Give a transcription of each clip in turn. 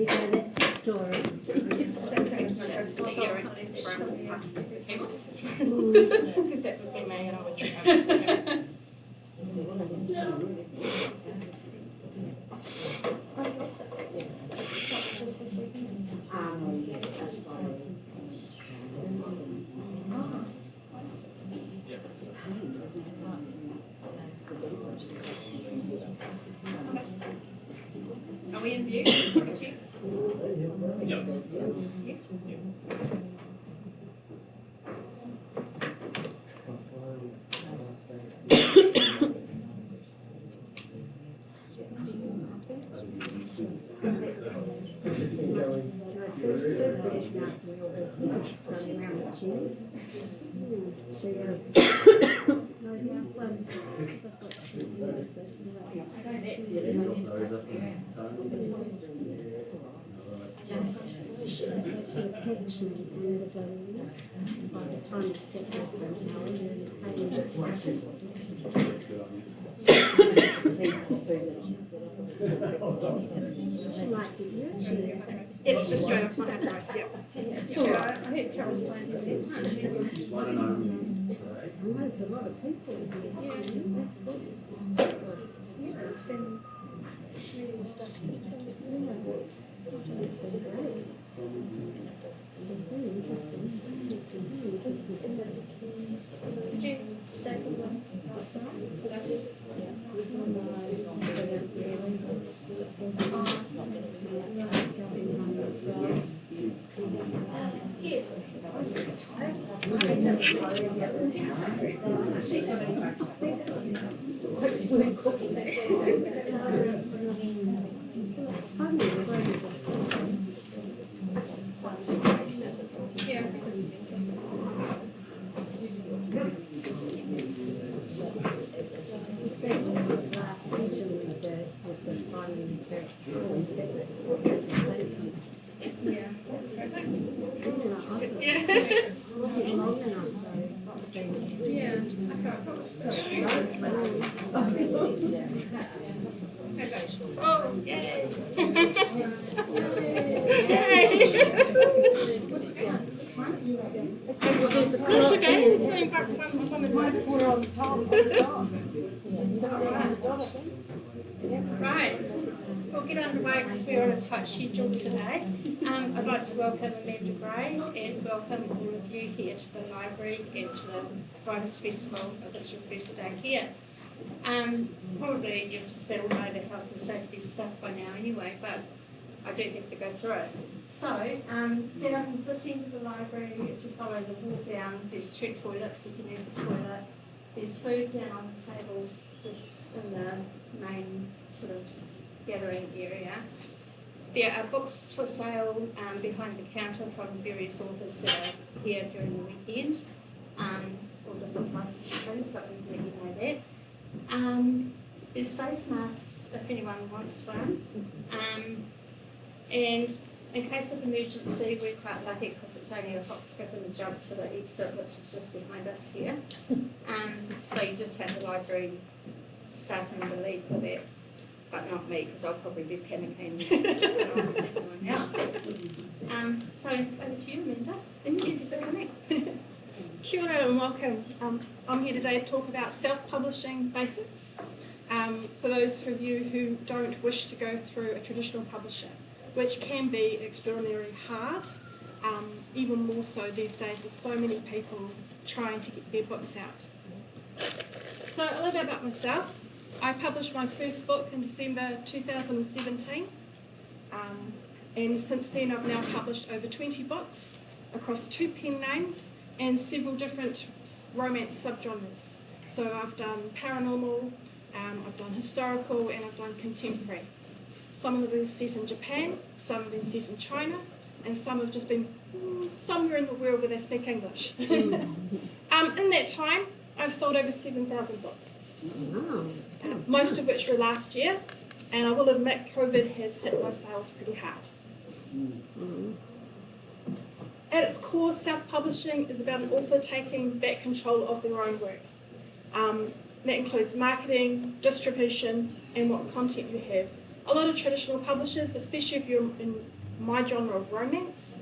you go, that's the story. Because that would be me and I would try. Just this weekend? That's fine. Are we in view? Yep. Yes. It's just straight off my hard drive, yeah. Sure, I had trouble finding it. There's a lot of people here. Yeah, it's been really stuff. It's been great. It's been very interesting. Did you say the one last night? Yes. I was tired last It's funny, yeah. last session with the finding always that was Yeah. wasn't long enough, so Yeah. I can't Oh, yay! What's it doing? Not okay. It's only back on the top. Right. We'll get underway because we're on a tight schedule today. I'd like to welcome Amanda Gray and welcome all of you here to the library and to the Writers' Festival. This is your first day here. Probably you've just been all know the health and safety stuff by now anyway, but I do have to go through it. So, down this end of the library, if you follow the walk down, there's 2 toilets if you need the toilet. There's food down on the tables just in the main sort of gathering area. There are books for sale behind the counter from various authors that are here during the weekend. All different prices and things, but we can let you know that. There's face masks if anyone wants one. And in case of emergency, we're quite lucky because it's only a hop, skip and a jump to the exit, which is just behind us here. So you just have the library staff member lead for that, but not me because I'll probably be panicking as everyone else. So over to you, Amanda. Thank you for coming. Kia ora and welcome. I'm here today to talk about self-publishing basics for those of you who don't wish to go through a traditional publisher, which can be extraordinarily hard, even more so these days with so many people trying to get their books out. So a little bit about myself. I published my first book in December 2017, and since then I've now published over 20 books across 2 pen names and several different romance subgenres. So I've done paranormal, I've done historical, and I've done contemporary. Some have been set in Japan, some have been set in China, and some have just been somewhere in the world where they speak English. In that time, I've sold over 7,000 books, most of which were last year, and I will admit COVID has hit my sales pretty hard. At its core, self-publishing is about an author taking back control of their own work. That includes marketing, distribution, and what content you have, A lot of traditional publishers, especially if you're in my genre of romance,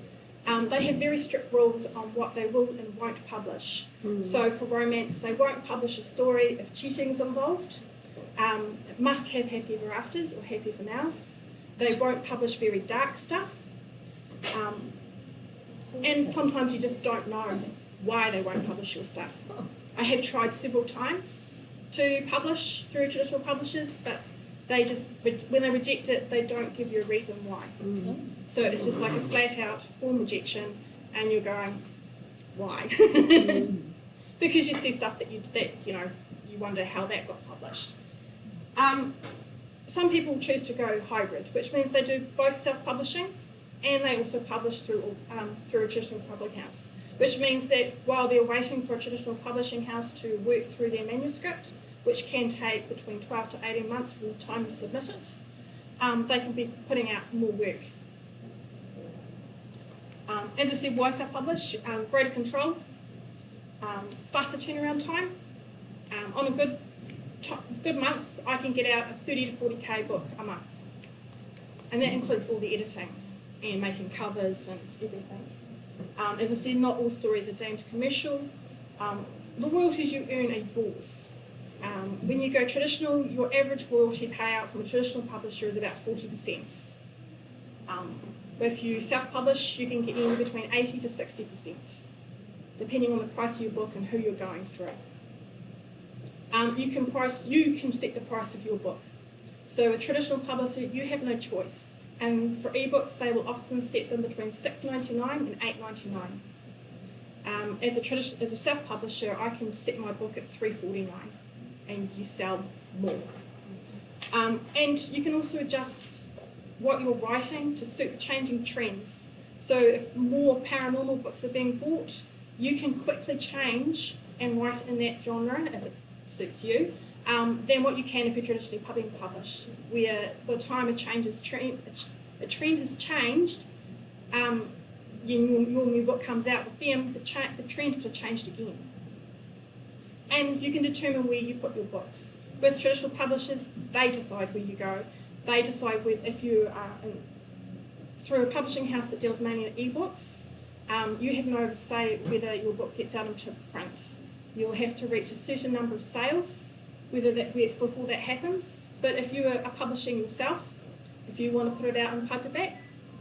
they have very strict rules on what they will and won't publish. So for romance, they won't publish a story if cheating is involved. It must have happy ever afters or happy for nows. They won't publish very dark stuff. And sometimes you just don't know why they won't publish your stuff. I have tried several times to publish through traditional publishers, but they just, when they reject it, they don't give you a reason why. So it's just like a flat-out form rejection, and you're going, why? Because you see stuff that you wonder how that got published. Some people choose to go hybrid, which means they do both self-publishing and they also publish through a traditional publishing house, which means that while they're waiting for a traditional publishing house to work through their manuscript, which can take between 12 to 18 months from the time you submit it, they can be putting out more work. As I said, why self-publish? Greater control, faster turnaround time. On a good month, I can get out a 30 to 40k book a month. And that includes all the editing and making covers and everything. As I said, not all stories are deemed commercial. The royalties you earn are yours. When you go traditional, your average royalty payout from a traditional publisher is about 40%. If you self-publish, you can get in between 80 to 60%, depending on the price of your book and who you're going through. You can set the price of your book. So a traditional publisher, you have no choice. And for ebooks, they will often set them between $6.99 and $8.99. As a self-publisher, I can set my book at $3.49, and you sell more. And you can also adjust what you're writing to suit the changing trends. So if more paranormal books are being bought, you can quickly change and write in that genre if it suits you, than what you can if you're traditionally being published, where by the time a trend has changed, your new book comes out with them, the trend could have changed again. And you can determine where you put your books. With traditional publishers, they decide where you go. They decide if you are through a publishing house that deals mainly in ebooks, you have no say whether your book gets out into print. You'll have to reach a certain number of sales before that happens. But if you are publishing yourself, if you want to put it out in paperback,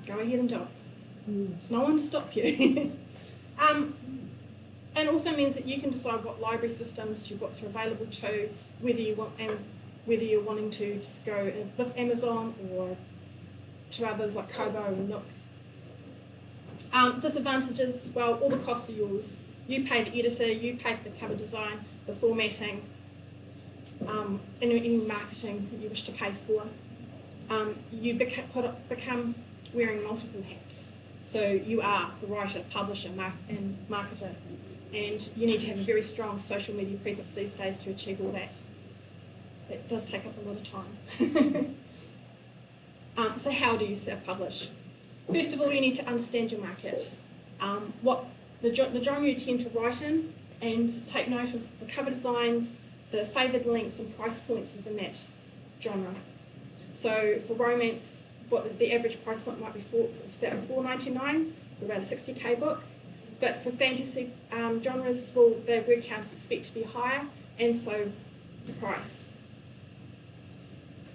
go ahead and do it. There's no one to stop you. And also means that you can decide what library systems your books are available to, whether you're wanting to just go with Amazon or to others like Kobo and Nook. Disadvantages, well, all the costs are yours. You pay the editor, you pay for the cover design, the formatting, and any marketing that you wish to pay for. You become wearing multiple hats. So you are the writer, publisher, and marketer. And you need to have a very strong social media presence these days to achieve all that. It does take up a lot of time. So how do you self-publish? First of all, you need to understand your market. What the genre you tend to write in, and take note of the cover designs, the favoured lengths and price points within that genre. So for romance, what the average price point might be it's about $4.99 for about a 60k book. But for fantasy genres, well, their word counts expect to be higher, and so the price.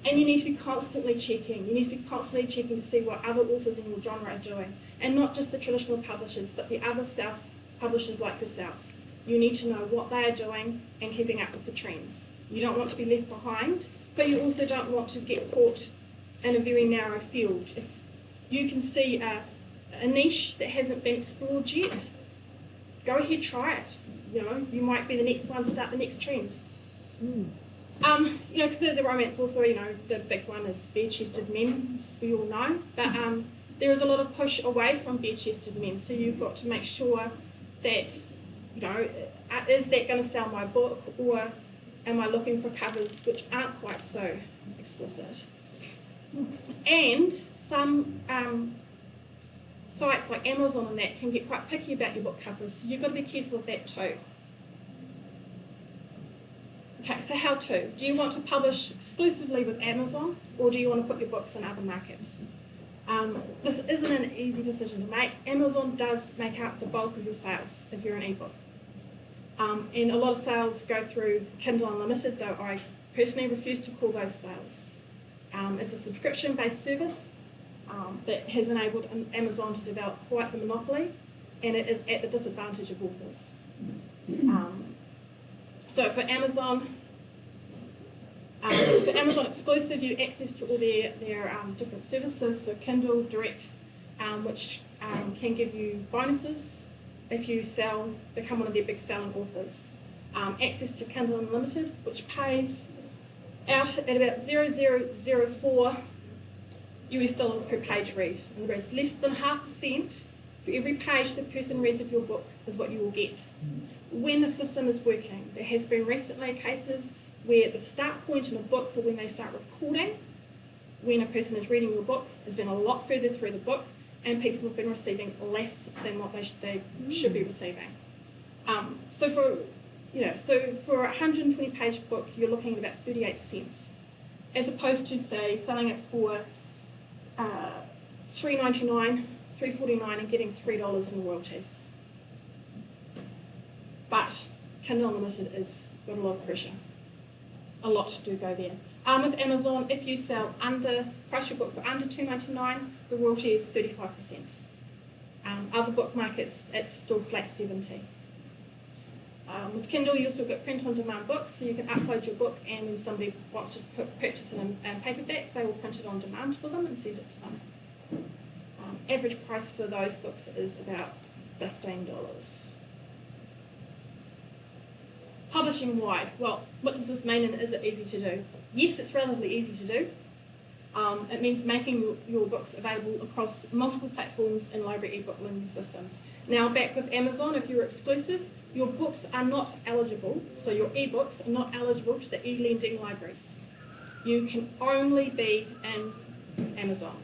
And you need to be constantly checking. You need to be constantly checking to see what other authors in your genre are doing. And not just the traditional publishers, but the other self-publishers like yourself. You need to know what they are doing and keeping up with the trends. You don't want to be left behind, but you also don't want to get caught in a very narrow field. If you can see a niche that hasn't been explored yet, go ahead, try it. You might be the next one to start the next trend. Because as a romance author, the big one is bare-chested men, as we all know. But there is a lot of push away from bare-chested men, so you've got to make sure that, is that going to sell my book, or am I looking for covers which aren't quite so explicit? And some sites like Amazon and that can get quite picky about your book covers, so you've got to be careful of that too. Okay, so how to? Do you want to publish exclusively with Amazon, or do you want to put your books in other markets? This isn't an easy decision to make. Amazon does make up the bulk of your sales if you're an ebook. And a lot of sales go through Kindle Unlimited, though I personally refuse to call those sales. It's a subscription-based service that has enabled Amazon to develop quite the monopoly, and it is at the disadvantage of authors. So for Amazon exclusive, you have access to all their different services, so Kindle Direct, which can give you bonuses if you become one of their big selling authors. Access to Kindle Unlimited, which pays out at about 0.004 US dollars per page read. In other words, less than 0.5% for every page the person reads of your book is what you will get. When the system is working, there has been recently cases where the start point in a book for when they start recording, when a person is reading your book, has been a lot further through the book, and people have been receiving less than what they should be receiving. So for a 120-page book, you're looking at about 38 cents, as opposed to, say, selling it for $3.99, $3.49, and getting $3 in royalties. But Kindle Unlimited has got a lot of pressure. A lot to go there. With Amazon, if you price your book for under $2.99, the royalty is 35%. Other book markets, it's still flat 70%. With Kindle, you also get print-on-demand books, so you can upload your book, and when somebody wants to purchase it in paperback, they will print it on demand for them and send it to them. Average price for those books is about $15. Publishing wide. Well, what does this mean, and is it easy to do? Yes, it's relatively easy to do. It means making your books available across multiple platforms and library ebook lending systems. Now, back with Amazon, if you're exclusive, your books are not eligible, so your ebooks are not eligible to the e-lending libraries. You can only be in Amazon.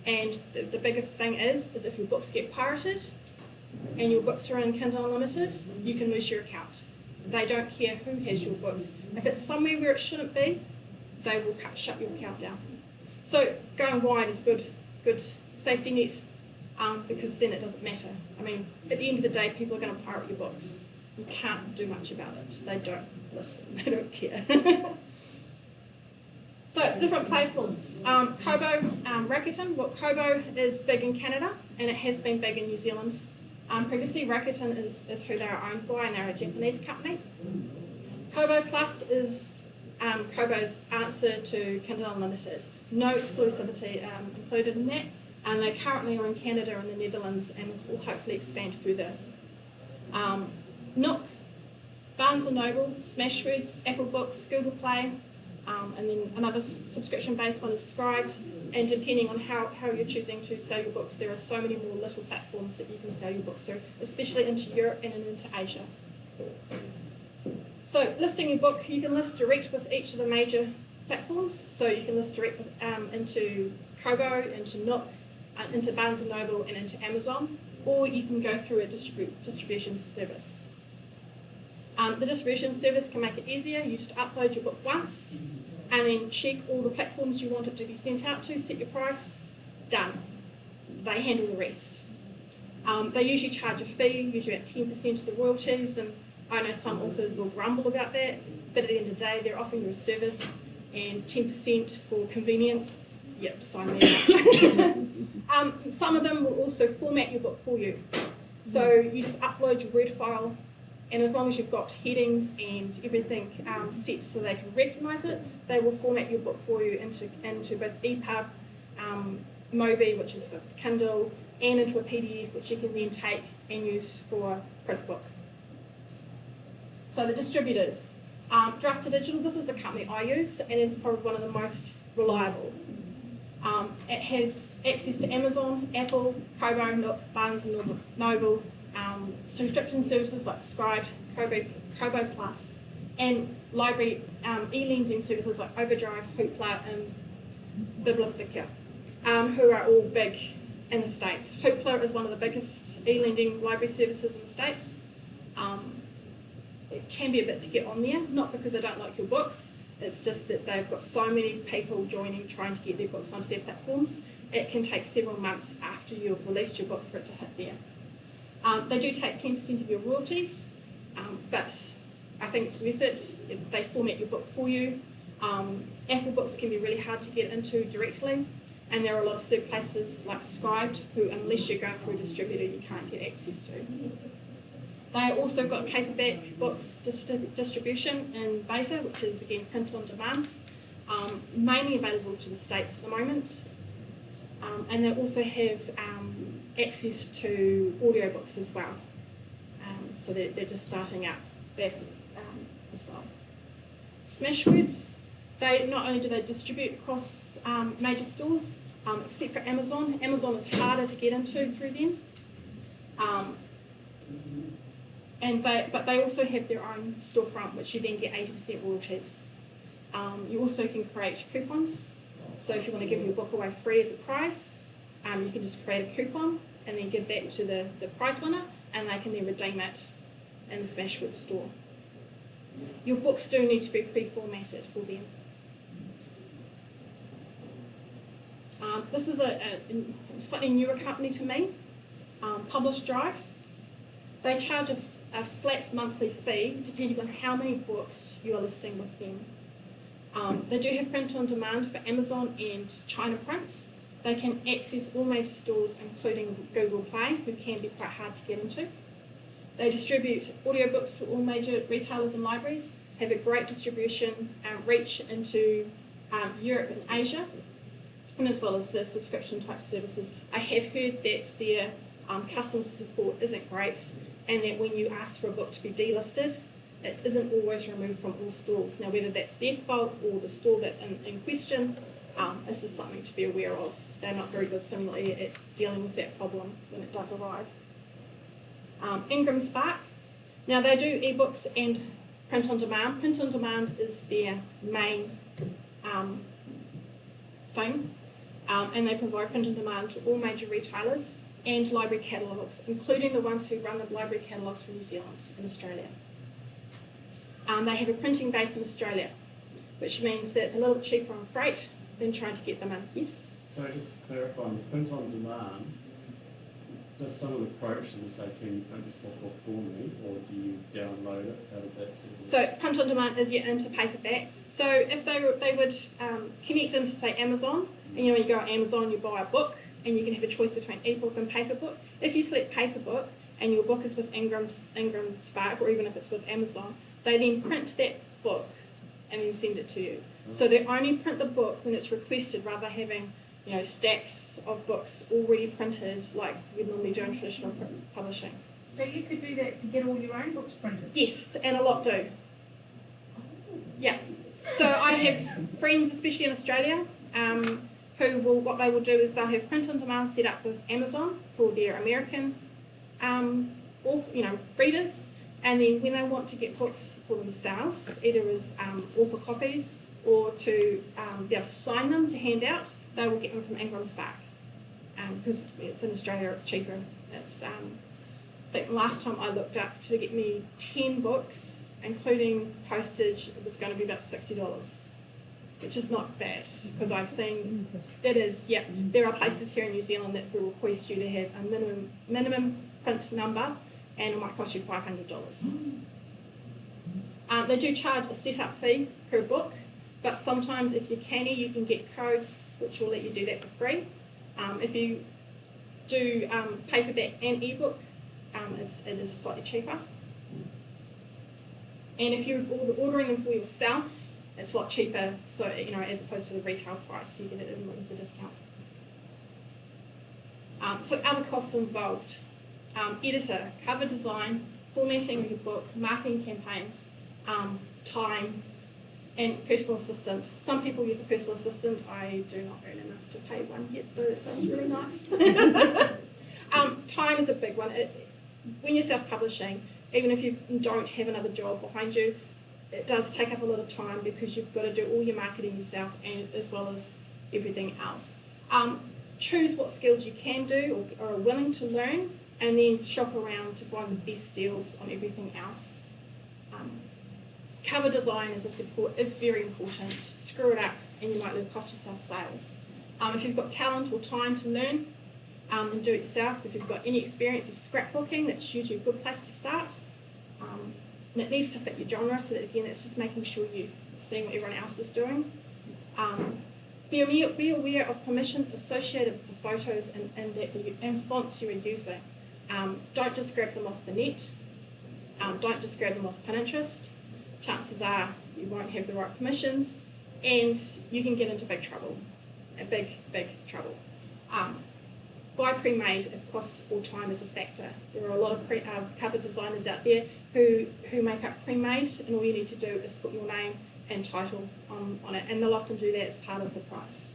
And the biggest thing is if your books get pirated and your books are in Kindle Unlimited, you can lose your account. They don't care who has your books. If it's somewhere where it shouldn't be, they will shut your account down. So going wide is good safety net, because then it doesn't matter. I mean, at the end of the day, people are going to pirate your books. You can't do much about it. They don't listen. They don't care. So different platforms. Kobo, Rakuten. Well, Kobo is big in Canada, and it has been big in New Zealand. Previously, Rakuten is who they are owned by, and they're a Japanese company. Kobo Plus is Kobo's answer to Kindle Unlimited. No exclusivity included in that, and they currently are in Canada and the Netherlands, and will hopefully expand further. Nook, Barnes & Noble, Smashwords, Apple Books, Google Play, and then another subscription-based one is Scribd, and depending on how you're choosing to sell your books, there are so many more little platforms that you can sell your books through, especially into Europe and into Asia. So listing your book, you can list direct with each of the major platforms, so you can list direct into Kobo, into Nook, into Barnes & Noble, and into Amazon, or you can go through a distribution service. The distribution service can make it easier. You just upload your book once and then check all the platforms you want it to be sent out to, set your price, done. They handle the rest. They usually charge a fee, usually about 10% of the royalties, and I know some authors will grumble about that, but at the end of the day, they're offering you a service, and 10% for convenience, yep, sign me up. Some of them will also format your book for you. So you just upload your Word file, and as long as you've got headings and everything set so they can recognise it, they will format your book for you into both EPUB, Mobi, which is for Kindle, and into a PDF, which you can then take and use for print book. So the distributors. Draft Digital, this is the company I use, and it's probably one of the most reliable. It has access to Amazon, Apple, Kobo, Nook, Barnes & Noble, subscription services like Scribd, Kobo Plus, and library e-lending services like Overdrive, Hoopla, and Bibliotheca, who are all big in the States. Hoopla is one of the biggest e-lending library services in the States. it can be a bit to get on there, not because they don't like your books, it's just that they've got so many people joining trying to get their books onto their platforms. It can take several months after you've released your book for it to hit there. They do take 10% of your royalties, but I think it's worth it if they format your book for you. Apple books can be really hard to get into directly, and there are a lot of certain places like Scribed who, unless you're going through a distributor, you can't get access to. They also got paperback books distribution in beta, which is again print on demand, mainly available to the States at the moment. And they also have access to audiobooks as well. So they're just starting up that as well. Smashwords, they not only do they distribute across major stores, except for Amazon. Amazon is harder to get into through them. But they also have their own storefront, which you then get 80% royalties. You also can create coupons. So if you want to give your book away free as a prize, you can just create a coupon and then give that to the prize winner, and they can then redeem it in the Smashwords store. Your books do need to be pre-formatted for them. This is a slightly newer company to me, Publish Drive. They charge a flat monthly fee depending on how many books you are listing with them. They do have print on demand for Amazon and China Print. They can access all major stores, including Google Play, who can be quite hard to get into. They distribute audiobooks to all major retailers and libraries, have a great distribution reach into Europe and Asia, and as well as the subscription type services. I have heard that their customer support isn't great, and that when you ask for a book to be delisted, it isn't always removed from all stores. Now, whether that's their fault or the store that in question, it's just something to be aware of. They're not very good similarly at dealing with that problem when it does arrive. Ingram Spark. Now, they do ebooks and print on demand. Print on demand is their main thing, and they provide print on demand to all major retailers and library catalogues, including the ones who run the library catalogues for New Zealand and Australia. They have a printing base in Australia, which means that it's a little bit cheaper on freight than trying to get them in. Yes? So just clarifying, print on demand, does someone approach them and say, can you print this book for me, or do you download it? How does that sort of work? So print on demand is your into paperback. So if they would connect into, say, Amazon, and when you go on Amazon, you buy a book, and you can have a choice between ebook and paperbook. If you select paperbook, and your book is with Ingram Spark, or even if it's with Amazon, they then print that book and then send it to you. Oh. So they only print the book when it's requested, rather than having stacks of books already printed like you'd normally do in traditional publishing. So you could do that to get all your own books printed? Yes, and a lot do. Yeah. So I have friends, especially in Australia, what they will do is they'll have print on demand set up with Amazon for their American readers, and then when they want to get books for themselves, either as author copies or to be able to sign them to hand out, they will get them from Ingram Spark. Because it's in Australia, it's cheaper. It's I think last time I looked up to get me 10 books, including postage, it was going to be about $60. Which is not bad, because I've seen that is, yeah, there are places here in New Zealand that will request you to have a minimum print number, and it might cost you $500. They do charge a setup fee per book, but sometimes if you're canny, you can get codes which will let you do that for free. If you do paperback and ebook, it is slightly cheaper. And if you're ordering them for yourself, it's a lot cheaper, so as opposed to the retail price, you get it in with a discount. So other costs involved: editor, cover design, formatting of your book, marketing campaigns, time, and personal assistant. Some people use a personal assistant. I do not earn enough to pay one yet, though it sounds really nice. Time is a big one. When you're self-publishing, even if you don't have another job behind you, it does take up a lot of time because you've got to do all your marketing yourself, and as well as everything else. Choose what skills you can do or are willing to learn, and then shop around to find the best deals on everything else. Cover design, as I've said before, is very important. Screw it up and you might cost yourself sales. If you've got talent or time to learn and do it yourself, if you've got any experience with scrapbooking, that's usually a good place to start. And it needs to fit your genre, so that again, it's just making sure you're seeing what everyone else is doing. Be aware of permissions associated with the photos and fonts you are using. Don't just grab them off the net. Don't just grab them off Pinterest. Chances are you won't have the right permissions and you can get into big trouble, big trouble. Buy pre-made if cost or time is a factor. There are a lot of cover designers out there who make up pre-made, and all you need to do is put your name and title on it, and they'll often do that as part of the price.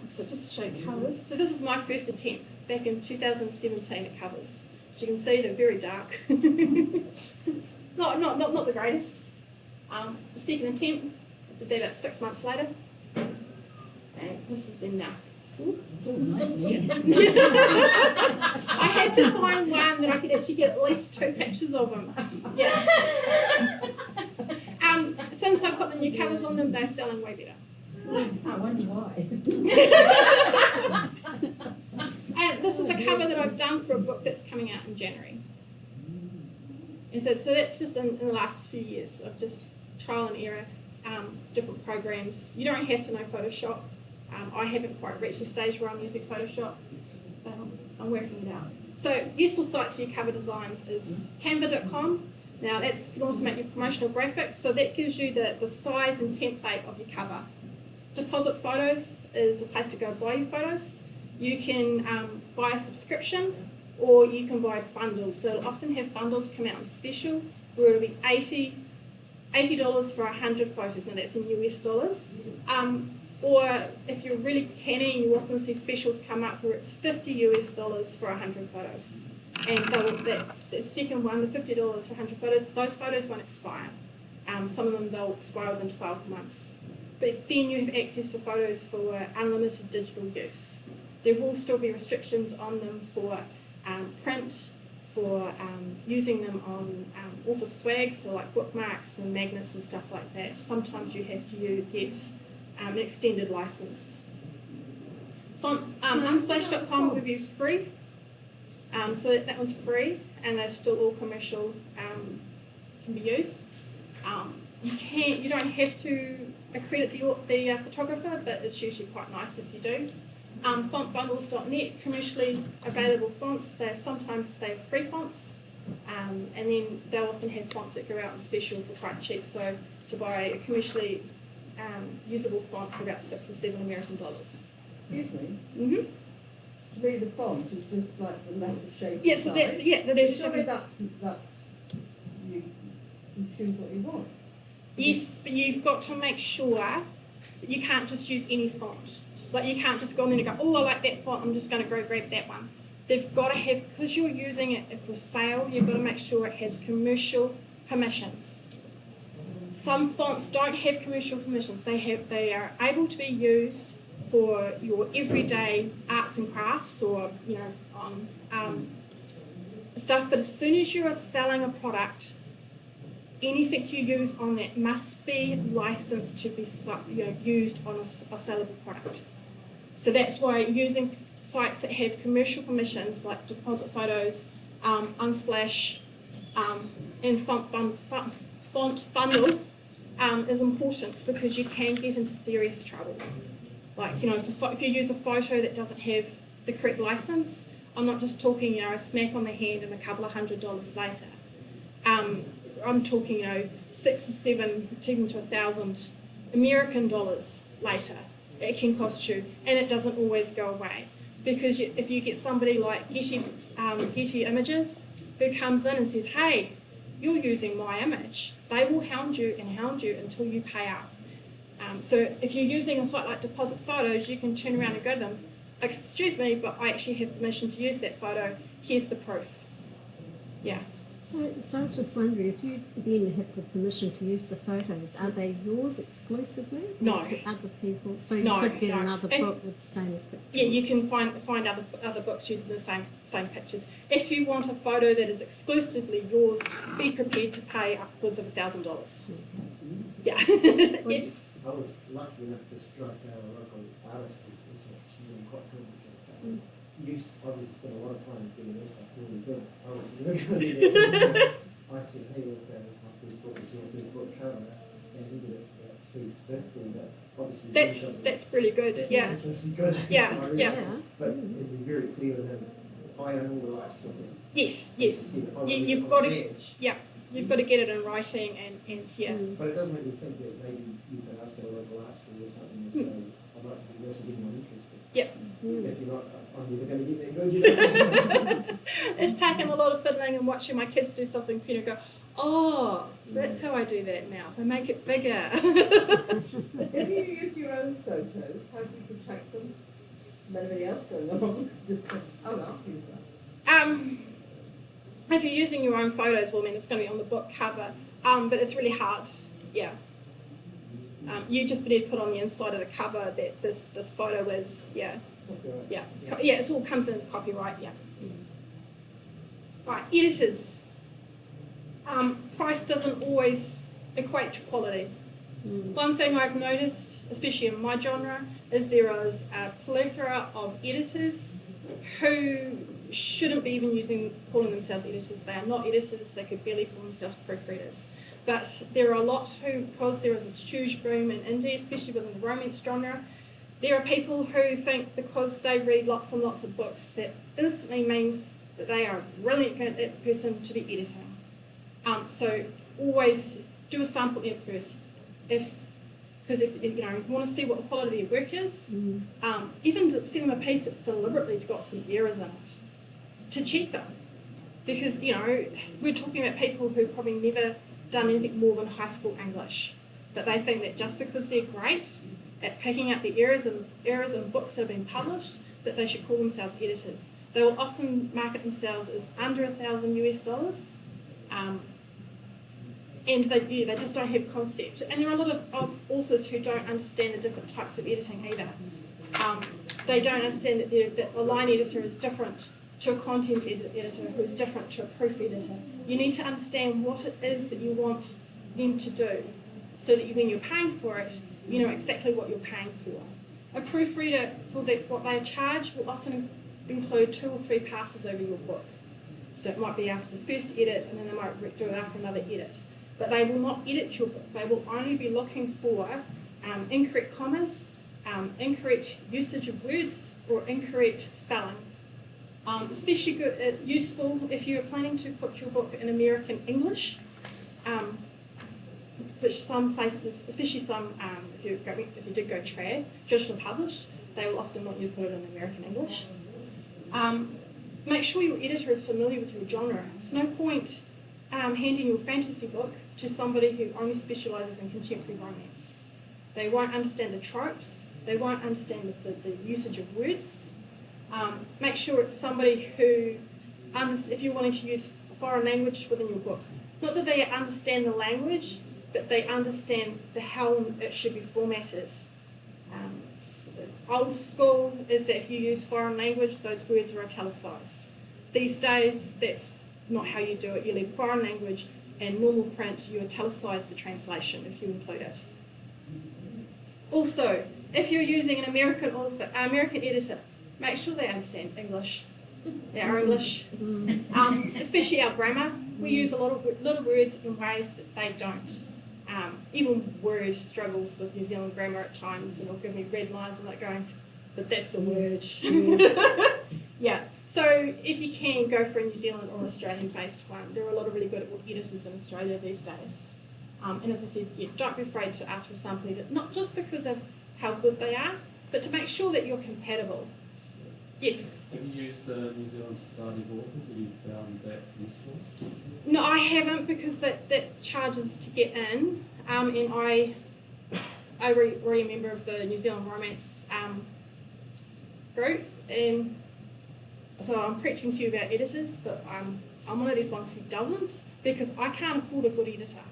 So just to show you covers. So this is my first attempt back in 2017 at covers. As you can see, they're very dark. not the greatest. The second attempt, I did that about 6 months later. And this is them now. I had to find one that I could actually get at least 2 pictures of them. Yeah. Since I put the new covers on them, they're selling way better. I wonder why. And this is a cover that I've done for a book that's coming out in January. And so that's just in the last few years of just trial and error, different programs. You don't have to know Photoshop. I haven't quite reached the stage where I'm using Photoshop, but I'm working it out. So useful sites for your cover designs is canva.com. Now you can also make your promotional graphics, so that gives you the size and template of your cover. Deposit Photos is a place to go buy your photos. You can buy a subscription, or you can buy bundles. They'll often have bundles come out on special where it'll be $80 for 100 photos. Now that's in US dollars. Or if you're really canny, you often see specials come up where it's $50 US for 100 photos. And the second one, the $50 for 100 photos, those photos won't expire. Some of them they'll expire within 12 months. But then you have access to photos for unlimited digital use. There will still be restrictions on them for print, for using them on office swag, so like bookmarks and magnets and stuff like that. Sometimes you have to get an extended license. Unsplash.com will give you free, so that one's free, and they're still all commercial, can be used. You don't have to accredit the photographer, but it's usually quite nice if you do. Fontbundles.net, commercially available fonts. Sometimes they have free fonts, and then they'll often have fonts that go out on special for quite cheap. So to buy a commercially usable font for about $6 or $7 American dollars. Excuse me? Mm-hmm. To be the font is just like the letter shape. Yes, size. that's Surely that's you choose what you want. Yes, but you've got to make sure that you can't just use any font. Like you can't just go in there and go, oh, I like that font, I'm just going to go grab that one. They've got to have, because you're using it for sale, you've got to make sure it has commercial permissions. Some fonts don't have commercial permissions. They are able to be used for your everyday arts and crafts or stuff. But as soon as you are selling a product, anything you use on that must be licensed to be used on a sellable product. So that's why using sites that have commercial permissions like Deposit Photos, Unsplash, and font bundles is important, because you can get into serious trouble. Like, if you use a photo that doesn't have the correct license, I'm not just talking, a smack on the hand and a couple of $100 later. I'm talking, $6 or $7, even to $1,000 American dollars later. It can cost you, and it doesn't always go away. Because if you get somebody like Getty Images who comes in and says, hey, you're using my image, they will hound you until you pay up. So if you're using a site like Deposit Photos, you can turn around and go to them, excuse me, but I actually have permission to use that photo, here's the proof. Yeah. So I was just wondering, if you then have the permission to use the photos, are they yours exclusively? No. Or to other people? So you No, could get no. another book with the same picture? Yeah, you can find other books using the same pictures. If you want a photo that is exclusively yours, be prepared to pay upwards of $1,000. Okay. Yeah. Yes. I was lucky enough to strike out a local artist and so it's really quite complicated. I was spent a lot of time getting this stuff really good. I was really good. I said, hey, let's go, this is my first book, it's your first book cover, and he did it for about 250, but obviously That's really good, yeah. Good. Yeah, yeah. But it'd be very clear with him, I own all the rights to it. Yes. You've got to get it in writing and yeah. But it does make me think that maybe you could ask at a local art school or something and say, I'd like to do this, is anyone interested? Yep. If you're not, I'm never going to get that good. It's taken a lot of fiddling and watching my kids do something, go, oh, so that's how I do that now. If I make it bigger. If you use your own photos, how do you protect them from anybody else going along? Just say, oh, I'll use that. If you're using your own photos, well, I mean, it's going to be on the book cover, but it's really hard, yeah. You just need to put on the inside of the cover that this photo is, yeah. Yeah, it all comes in the copyright, yeah. Right, editors. Price doesn't always equate to quality. One thing I've noticed, especially in my genre, is there is a plethora of editors who shouldn't be even calling themselves editors. They are not editors, they could barely call themselves proofreaders. But there are a lot who, because there is this huge boom in indie, especially within the romance genre, there are people who think because they read lots and lots of books that instantly means that they are a brilliant person to be editing. So always do a sample edit first. Because if you want to see what the quality of your work is, even to send them a piece that's deliberately got some errors in it, to check them. Because, we're talking about people who've probably never done anything more than high school English, but they think that just because they're great at picking up the errors in books that have been published, that they should call themselves editors. They will often market themselves as under $1,000 US, and they just don't have concept. And there are a lot of authors who don't understand the different types of editing either. They don't understand that a line editor is different to a content editor who is different to a proof editor. You need to understand what it is that you want them to do so that when you're paying for it, you know exactly what you're paying for. A proofreader, for what they charge, will often include 2 or 3 passes over your book. So it might be after the first edit and then they might do it after another edit. But they will not edit your book. They will only be looking for incorrect commas, incorrect usage of words, or incorrect spelling. Especially useful if you're planning to put your book in American English, which some places, especially some, if you did go trad, traditional published, they will often want you to put it in American English. Make sure your editor is familiar with your genre. There's no point handing your fantasy book to somebody who only specialises in contemporary romance. They won't understand the tropes, they won't understand the usage of words. Make sure it's somebody who, if you're wanting to use foreign language within your book, not that they understand the language, but they understand how it should be formatted. Old school is that if you use foreign language, those words are italicised. These days, that's not how you do it. You leave foreign language and normal print, you italicise the translation if you include it. Also, if you're using an American editor, make sure they understand English, our English, especially our grammar. We use a lot of words in ways that they don't. Even Word struggles with New Zealand grammar at times, and it'll give me red lines. I'm like going, but that's a word. Yeah. So if you can, go for a New Zealand or an Australian-based one. There are a lot of really good editors in Australia these days. And as I said, don't be afraid to ask for a sample edit, not just because of how good they are, but to make sure that you're compatible. Yes? Have you used the New Zealand Society of Authors? Have you found that useful? No, I haven't, because that charges to get in. And I already a member of the New Zealand Romance group, and so I'm preaching to you about editors, but I'm one of these ones who doesn't, because I can't afford a good editor.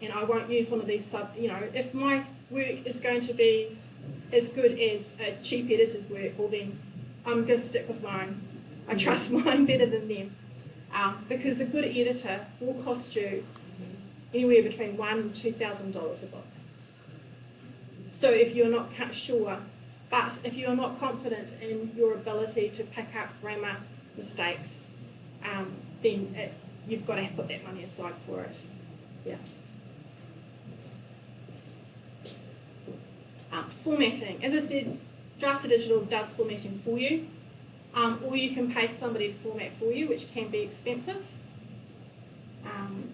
And I won't use one of these if my work is going to be as good as a cheap editor's work, well then I'm going to stick with mine. I trust mine better than them. Because a good editor will cost you, anywhere between $1,000 and $2,000 a book. So if you're not sure, but if you're not confident in your ability to pick up grammar mistakes, then you've got to put that money aside for it. Yeah. Formatting. As I said, Draft to Digital does formatting for you, or you can pay somebody to format for you, which can be expensive,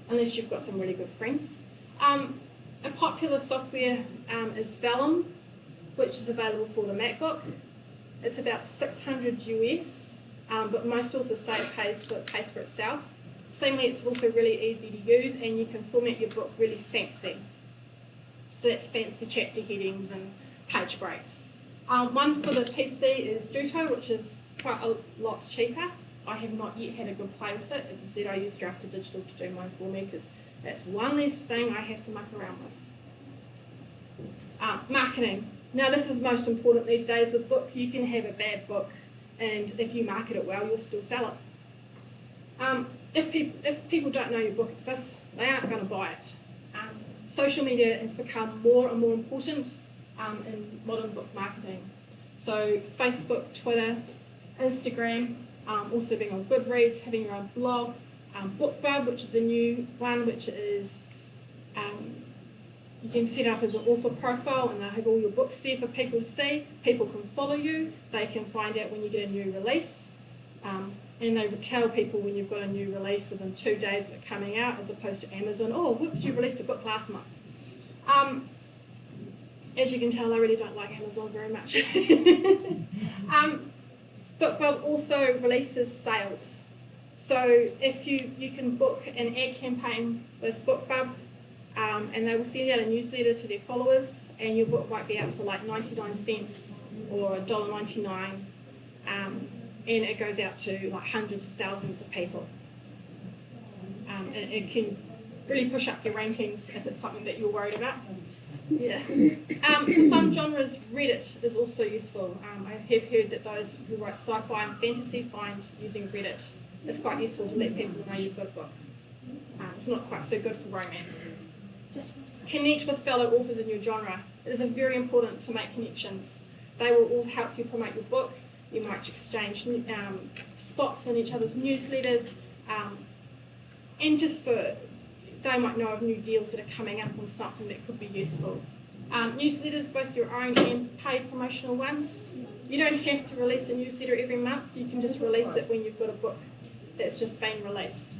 unless you've got some really good friends. A popular software is Vellum, which is available for the MacBook. It's about $600 US, but most authors say it pays for itself. Similarly, it's also really easy to use, and you can format your book really fancy. So that's fancy chapter headings and page breaks. One for the PC is Duto, which is quite a lot cheaper. I have not yet had a good play with it. As I said, I use Draft to Digital to do mine for me because that's one less thing I have to muck around with. Marketing. Now this is most important these days with books. You can have a bad book, and if you market it well, you'll still sell it. If people don't know your book exists, they aren't going to buy it. Social media has become more and more important in modern book marketing. So Facebook, Twitter, Instagram, also being on Goodreads, having your own blog, BookBub, which is a new one, which is you can set up as an author profile, and they'll have all your books there for people to see. People can follow you. They can find out when you get a new release. And they would tell people when you've got a new release within 2 days of it coming out, as opposed to Amazon. Oh, whoops, you released a book last month. As you can tell, I really don't like Amazon very much. BookBub also releases sales. So if you can book an ad campaign with BookBub, and they will send out a newsletter to their followers, and your book might be out for like 99 cents or $1.99. And it goes out to like hundreds of thousands of people. And it can really push up your rankings if it's something that you're worried about. Yeah. For some genres, Reddit is also useful. I have heard that those who write sci-fi and fantasy find using Reddit is quite useful to let people know you've got a book. It's not quite so good for romance. Just connect with fellow authors in your genre. It is very important to make connections. They will all help you promote your book. You might exchange spots in each other's newsletters, and just they might know of new deals that are coming up on something that could be useful. Newsletters, both your own and paid promotional ones. You don't have to release a newsletter every month. You can just release it when you've got a book that's just been released.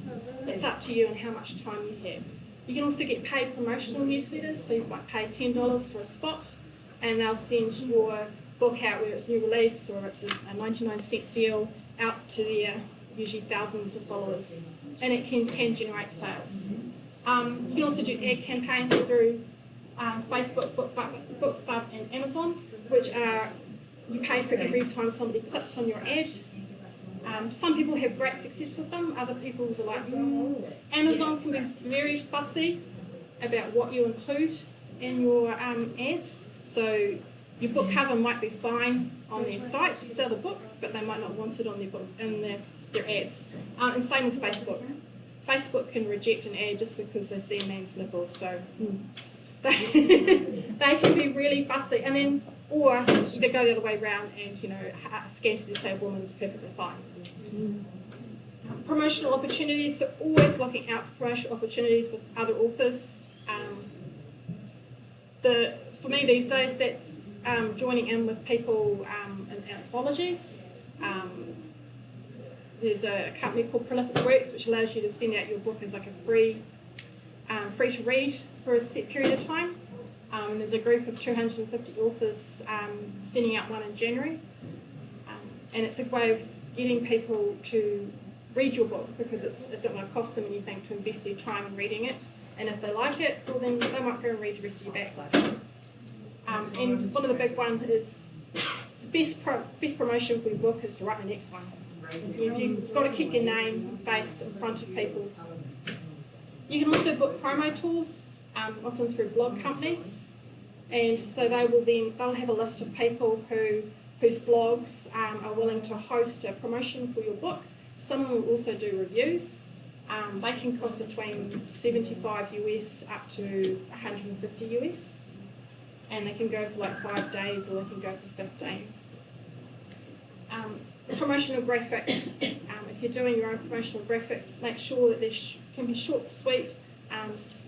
It's up to you and how much time you have. You can also get paid promotional newsletters, so you might pay $10 for a spot, and they'll send your book out where it's new release or it's a 99-cent deal out to their usually thousands of followers, and it can generate sales. You can also do ad campaigns through Facebook, BookBub and Amazon, which are you pay for every time somebody clicks on your ad. Some people have great success with them, other people are like, Amazon can be very fussy about what you include in your ads. So your book cover might be fine on their site to sell the book, but they might not want it on their book in their ads. And same with Facebook. Facebook can reject an ad just because they see a man's nipples, so they can be really fussy. And then, or they go the other way around and scantily clad woman is perfectly fine. Promotional opportunities, so always looking out for promotional opportunities with other authors. For me these days, that's joining in with people in anthologies. There's a company called Prolific Works which allows you to send out your book as like a free to read for a set period of time. There's a group of 250 authors sending out one in January. And it's a way of getting people to read your book because it's not going to cost them anything to invest their time in reading it. And if they like it, well then they might go and read the rest of your backlist. And one of the big ones is the best promotion for your book is to write the next one. If you've got to keep your name and face in front of people. You can also book promo tours, often through blog companies, and so they'll have a list of people whose blogs are willing to host a promotion for your book. Some will also do reviews, They can cost between 75 US up to 150 US, and they can go for like 5 days or they can go for 15. Promotional graphics. If you're doing your own promotional graphics, make sure that they can be short, sweet,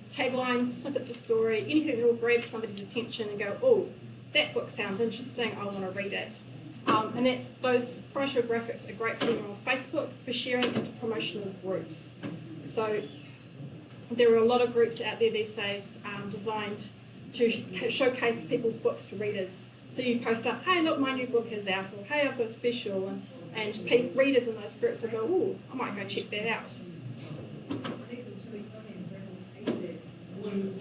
taglines, snippets of story, anything that will grab somebody's attention and go, oh, that book sounds interesting, I want to read it. And those promotional graphics are great for them on Facebook for sharing into promotional groups. So there are a lot of groups out there these days designed to showcase people's books to readers. So you post up, hey, look, my new book is out, or hey, I've got a special, and readers in those groups will go, oh, I might go check that out.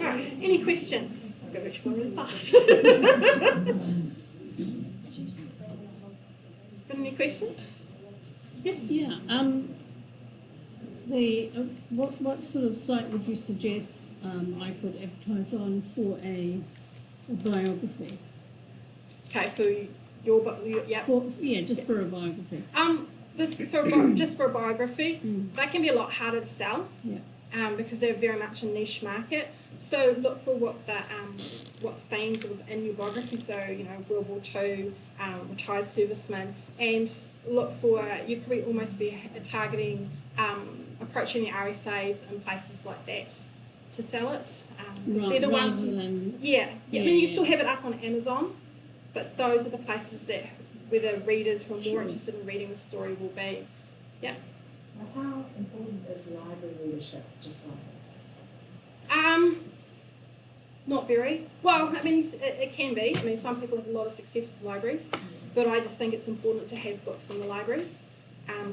Right, any questions? I've got to go really fast. Got any questions? Yes? Yeah. What sort of site would you suggest I could advertise on for a biography? Okay, so your book, yeah. Just for a biography. Just for a biography, they can be a lot harder to sell. Yeah. Because they're very much a niche market. So look for what themes are within your biography. So World War II, retired servicemen, and look for you could almost be targeting approaching the RSAs and places like that to sell it. Because they're the ones. Yeah. I mean, you can still have it up on Amazon, but those are the places where the readers who are more interested in reading the story will be. Yeah. Now, how important is library readership, just like this? Not very. Well, I mean, it can be. I mean, some people have a lot of success with libraries, but I just think it's important to have books in the libraries,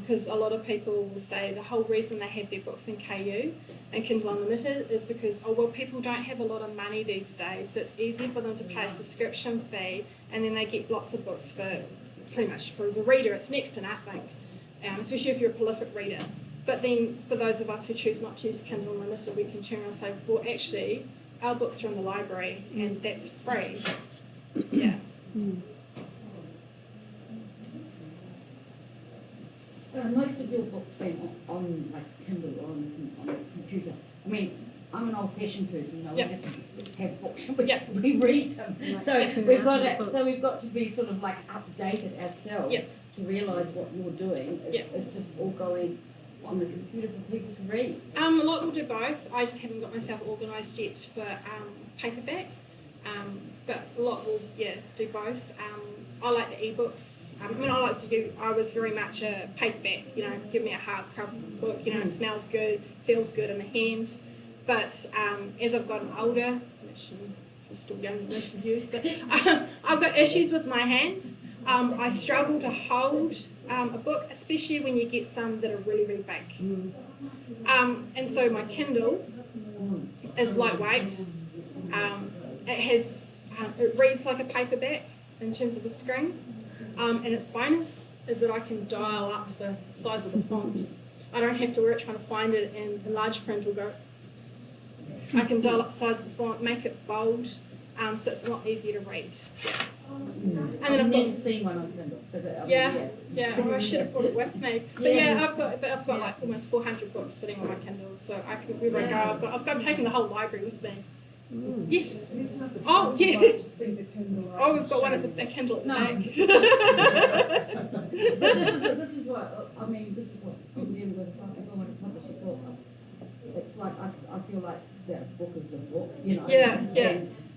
because a lot of people will say the whole reason they have their books in KU and Kindle Unlimited is because, people don't have a lot of money these days, so it's easy for them to pay a subscription fee, and then they get lots of books for pretty much for the reader. It's next to nothing. Especially if you're a prolific reader. But then for those of us who choose not to use Kindle Unlimited, we can turn around and say, well, actually, our books are in the library and that's free. Yeah. Most of your books then on like Kindle or on a computer. I mean, I'm an old-fashioned person. We just have books and we read them. So we've got to be sort of like updated ourselves. To realise what you're doing is just all going on the computer for people to read. A lot will do both. I just haven't got myself organised yet for paperback, but a lot will do both. I like the ebooks. I was very much a paperback. Give me a hardcover book. It smells good, feels good in the hand. But as I've gotten older, which I'm still young enough to use, but I've got issues with my hands. I struggle to hold a book, especially when you get some that are really, really big. And so my Kindle is lightweight. It reads like a paperback in terms of the screen. And its bonus is that I can dial up the size of the font. I don't have to worry trying to find it in large print or go. I can dial up the size of the font, make it bold, so it's a lot easier to read. And then I've never seen one on Kindle, so that I should have brought it with me. But I've got like almost 400 books sitting on my Kindle, so I can wherever I go. I've got taken the whole library with me. Yes. Oh yeah. Oh, we've got one at the Kindle at the back. But this is what I'm dealing with. If I want to publish a book, it's like I feel like that book is the book,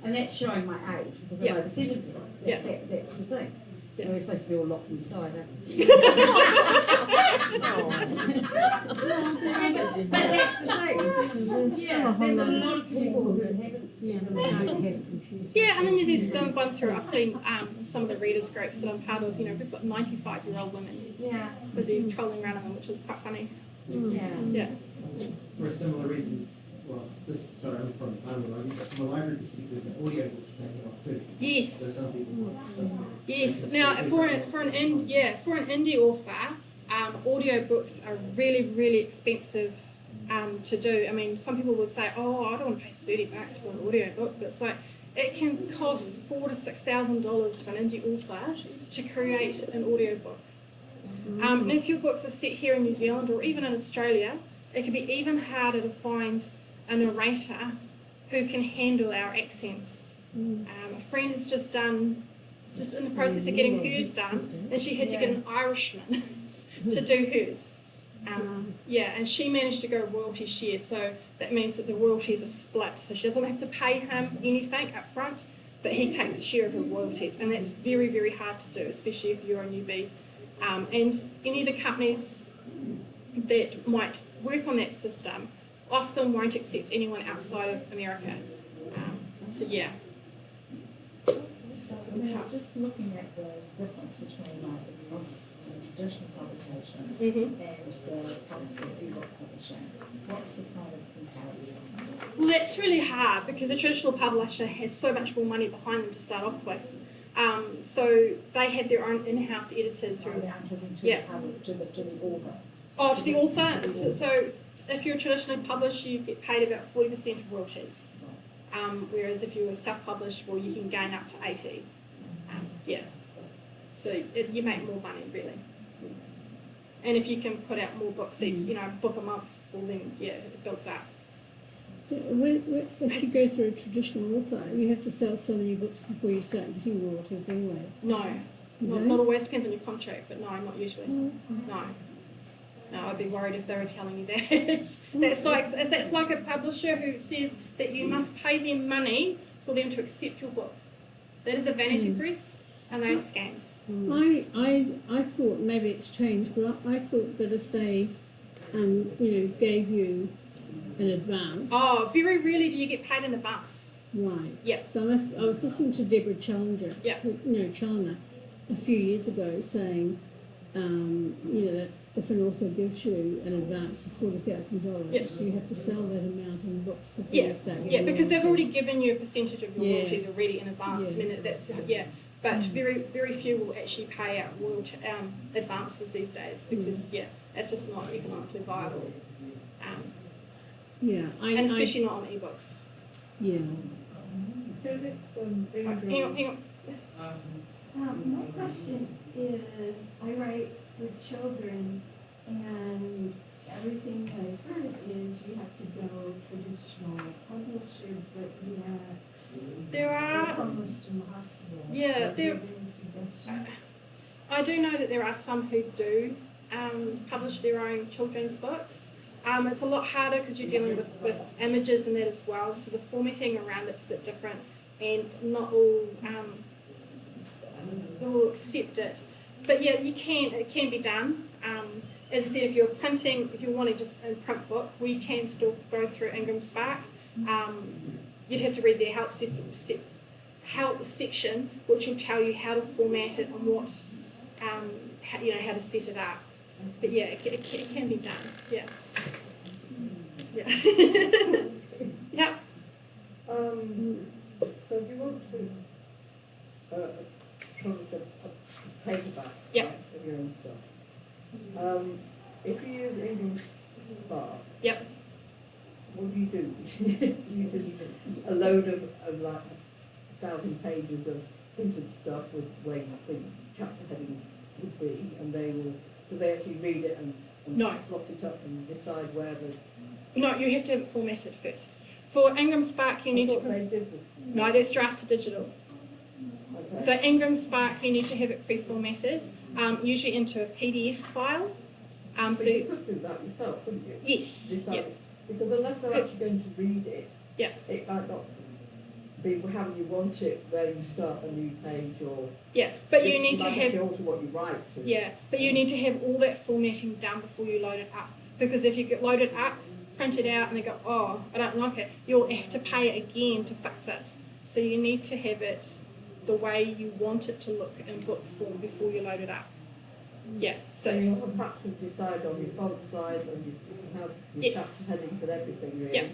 And that's showing my age because I'm over 70. That's the thing. We're supposed to be all locked inside, aren't we? But that's the thing. There's a lot of people who don't have computers. Yeah, and then there's been ones who I've seen some of the readers groups that I'm part of. We've got 95-year-old women busy trolling around in them, which is quite funny. Yeah. For a similar reason. Well, I'm from the library perspective, the audio books are taking off too. Yes. So some people want stuff. Yes. Now, for an indie author, audio books are really, really expensive to do. I mean, some people would say, "Oh, I don't want to pay $30 for an audio book," but it's like it can cost $4,000 to $6,000 for an indie author to create an audio book. And if your books are set here in New Zealand or even in Australia, it can be even harder to find a narrator who can handle our accents. A friend has just in the process of getting hers done, and she had to get an Irishman to do hers. And she managed to go royalty share, so that means that the royalties are split. So she doesn't have to pay him anything up front, but he takes a share of the royalties, and that's very, very hard to do, especially if you're a newbie. And any of the companies that might work on that system often won't accept anyone outside of America. So yeah. So just looking at the difference between like the costs of traditional publication and the costs of e-book publishing, what's the kind of comparison? Well, that's really hard because a traditional publisher has so much more money behind them to start off with. So they have their own in-house editors who... Down to the author. Oh, to the author. So if you're traditionally published, you get paid about 40% of royalties. Whereas if you were self-published, well, you can gain up to 80. So you make more money, really. And if you can put out more books each, book a month, well then, it builds up. So if you go through a traditional author, you have to sell so many books before you start getting royalties anyway. No, not always. Depends on your contract, but no, not usually. No. No, I'd be worried if they were telling you that. That's like a publisher who says that you must pay them money for them to accept your book. That is a vanity press, and those scams. I thought maybe it's changed, but I thought that if they, gave you an advance. Oh, very rarely do you get paid in advance. Right. Yeah. So I was listening to Deborah Challenger. Yeah. Challenger, a few years ago saying, that if an author gives you an advance of $40,000, you have to sell that amount in books before you start getting because they've already royalties. given you a percentage of your royalties already in advance. Yeah. I mean, that's but very, very few will actually pay out royalty advances these days because it's just not economically viable. And especially not on ebooks. Yeah. Hang on. My question is, I write for children, and everything I've heard is you have to go traditional publisher, but yet There it's are. almost impossible. Yeah, So there. do you have any suggestions? I do know that there are some who do publish their own children's books. It's a lot harder because you're dealing with images and that as well, so the formatting around it's a bit different, and not all they will accept it. But it can be done. As I said, if you're wanting just a print book, we can still go through Ingram Spark. You'd have to read their help section, which will tell you how to format it and what, how to set it up. But it can be done. Yeah. Yep. So if you want to publish a paperback of your own stuff, if you use Ingram Spark, what do? You just a load of like 1,000 pages of printed stuff with where you think chapter headings would be, and do they actually read it and slot it up and decide where the... No, you have to have it formatted first. For Ingram Spark, you need to... No, that's draft to digital. Okay. So Ingram Spark, you need to have it pre-formatted, usually into a PDF file. But you could do that yourself, couldn't you? Yes. Decide, because unless they're actually going to read it, it might not be how you want it, where you start a new page or... but you need to have... alter what you write. But you need to have all that formatting done before you load it up. Because if you get loaded up, print it out, and they go, oh, I don't like it, you'll have to pay again to fix it. So you need to have it the way you want it to look in book form before you load it up. So you'll have to decide on your font size and your chapter headings and everything, really,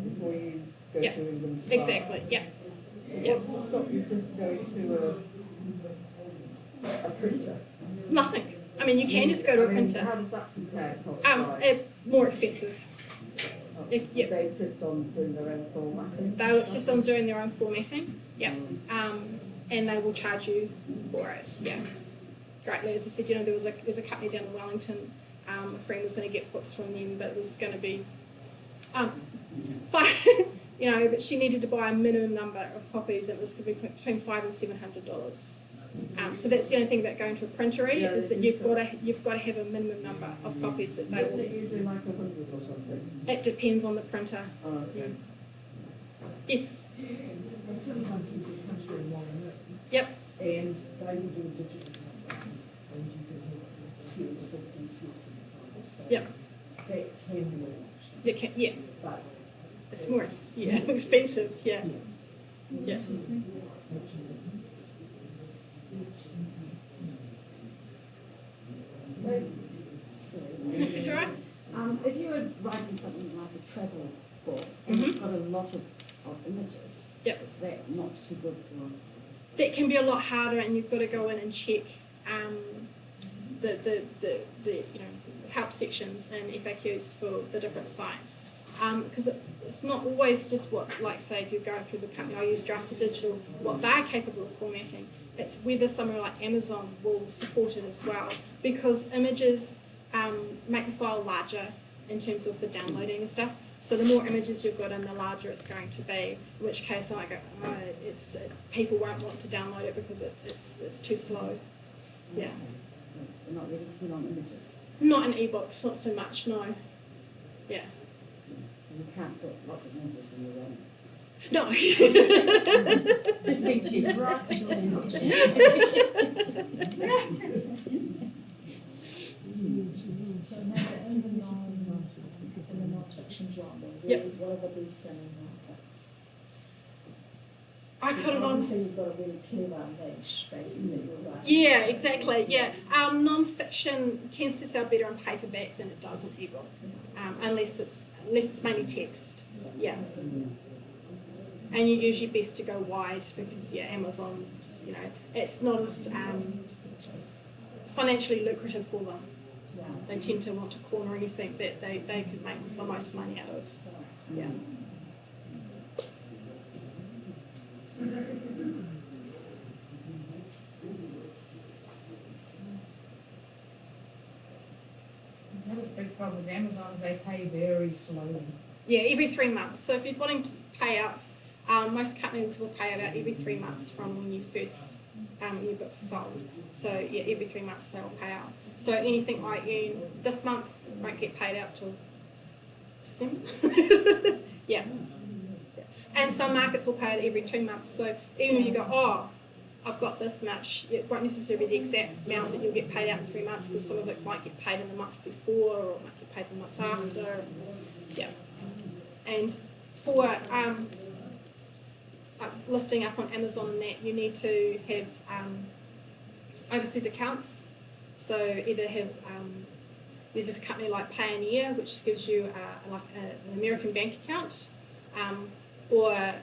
before you go to England. Exactly, What's to stop you just going to a printer? Nothing. I mean, you can just go to a printer. How does that compare cost-wise? More expensive. They insist on doing their own formatting? They'll insist on doing their own formatting, and they will charge you for it, greatly. As I said, there's a company down in Wellington A friend was going to get books from them, but it was going to be but she needed to buy a minimum number of copies. It was going to be between $500 and $700. So that's the only thing about going to a printery is that you've got to have a minimum number of copies that they will. Is it usually like 100 or something? It depends on the printer. Oh, okay. Yes. And sometimes you see country in one minute. Yep. And they will do a digital number, and you can have here's 50, here's 55. So Yep. that can be an option. Yeah. But It's more expensive. Yeah. Yeah. It's all right. If you were writing something like a travel book and it's got a lot of images, Yep. is that not too good for? That can be a lot harder, and you've got to go in and check the help sections and FAQs for the different sites. Because it's not always just what, like say if you're going through the company, I use Draft to Digital, what they're capable of formatting. It's whether somewhere like Amazon will support it as well, because images make the file larger in terms of the downloading and stuff. So the more images you've got in, the larger it's going to be. In which case, I might go, people won't want to download it because it's too slow. Yeah. They're not really keen on images. Not in ebooks, not so much. No. Yeah. You can't put lots of images in your romance. No. Just being cheap. so now in the non-fiction genre, Yep. what are the best-selling markets? I couldn't on. Obviously you've got a really clear niche, basically, that you're writing. Yeah, exactly. Yeah, non-fiction tends to sell better on paperback than it does in ebook, unless it's mainly text. Yeah, and you're usually best to go wide because Amazon, it's not as financially lucrative for them. They tend to want to corner anything that they could make the most money out of. Yeah. Another big problem with Amazon is they pay very slowly. Yeah, every 3 months. So if you're wanting to pay outs, most companies will pay out every 3 months from when you first your book's sold. So yeah, every 3 months they will pay out. So anything I earn this month won't get paid out till December. Yeah. And some markets will pay it every 2 months. So even if you go, I've got this much, it won't necessarily be the exact amount that you'll get paid out in 3 months because some of it might get paid in the month before or might get paid the month after. Yeah. And for listing up on Amazon and that, you need to have overseas accounts. So either have use this company like Payoneer, which gives you an American bank account, or a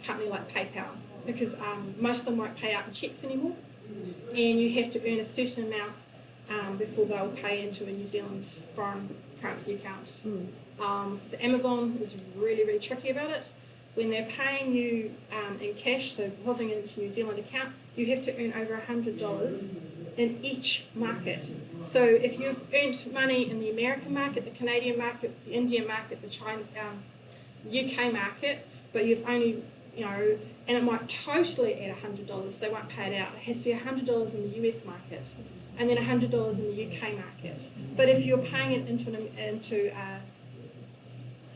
company like PayPal, because most of them won't pay out in cheques anymore, and you have to earn a certain amount before they'll pay into a New Zealand foreign currency account. The Amazon is really, really tricky about it. When they're paying you in cash, so depositing it into a New Zealand account, you have to earn over $100 in each market. So if you've earned money in the American market, the Canadian market, the Indian market, the China, UK market, but you've only, and it might totally add $100, they won't pay it out. It has to be $100 in the US market, and then $100 in the UK market. But if you're paying it into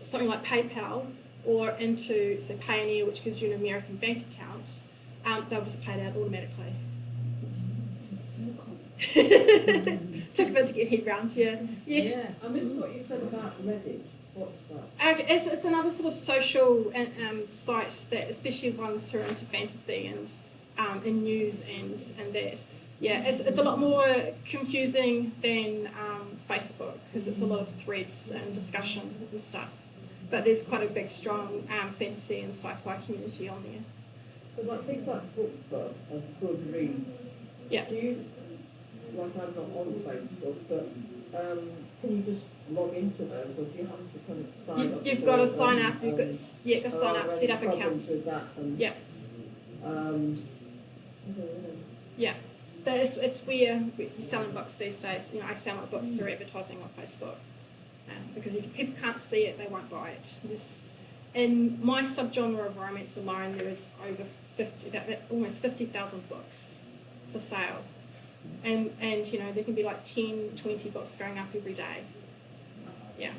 something like PayPal, or into, say, Payoneer, which gives you an American bank account, they'll just pay it out automatically. Took a bit to get head round, yeah. Yes. Yeah, I missed what you said about Reddit. What's that? It's another sort of social site that, especially ones who are into fantasy and in news and that. Yeah, it's a lot more confusing than Facebook because it's a lot of threads and discussion and stuff. But there's quite a big, strong fantasy and sci-fi community on there. But like things like BookBub and Goodreads, Yeah. do you, like I'm not on Facebook, but can you just log into those, or do you have to kind of sign up? You've got to sign up. You've got to sign up, set up problems accounts. with that and, Yeah. I don't know. Yeah. But it's where you're selling books these days. You know, I sell my books through advertising on Facebook. Because if people can't see it, they won't buy it. In my subgenre of romance alone, there is over almost 50,000 books for sale. And you know, there can be like 10, 20 books going up every day. Yeah.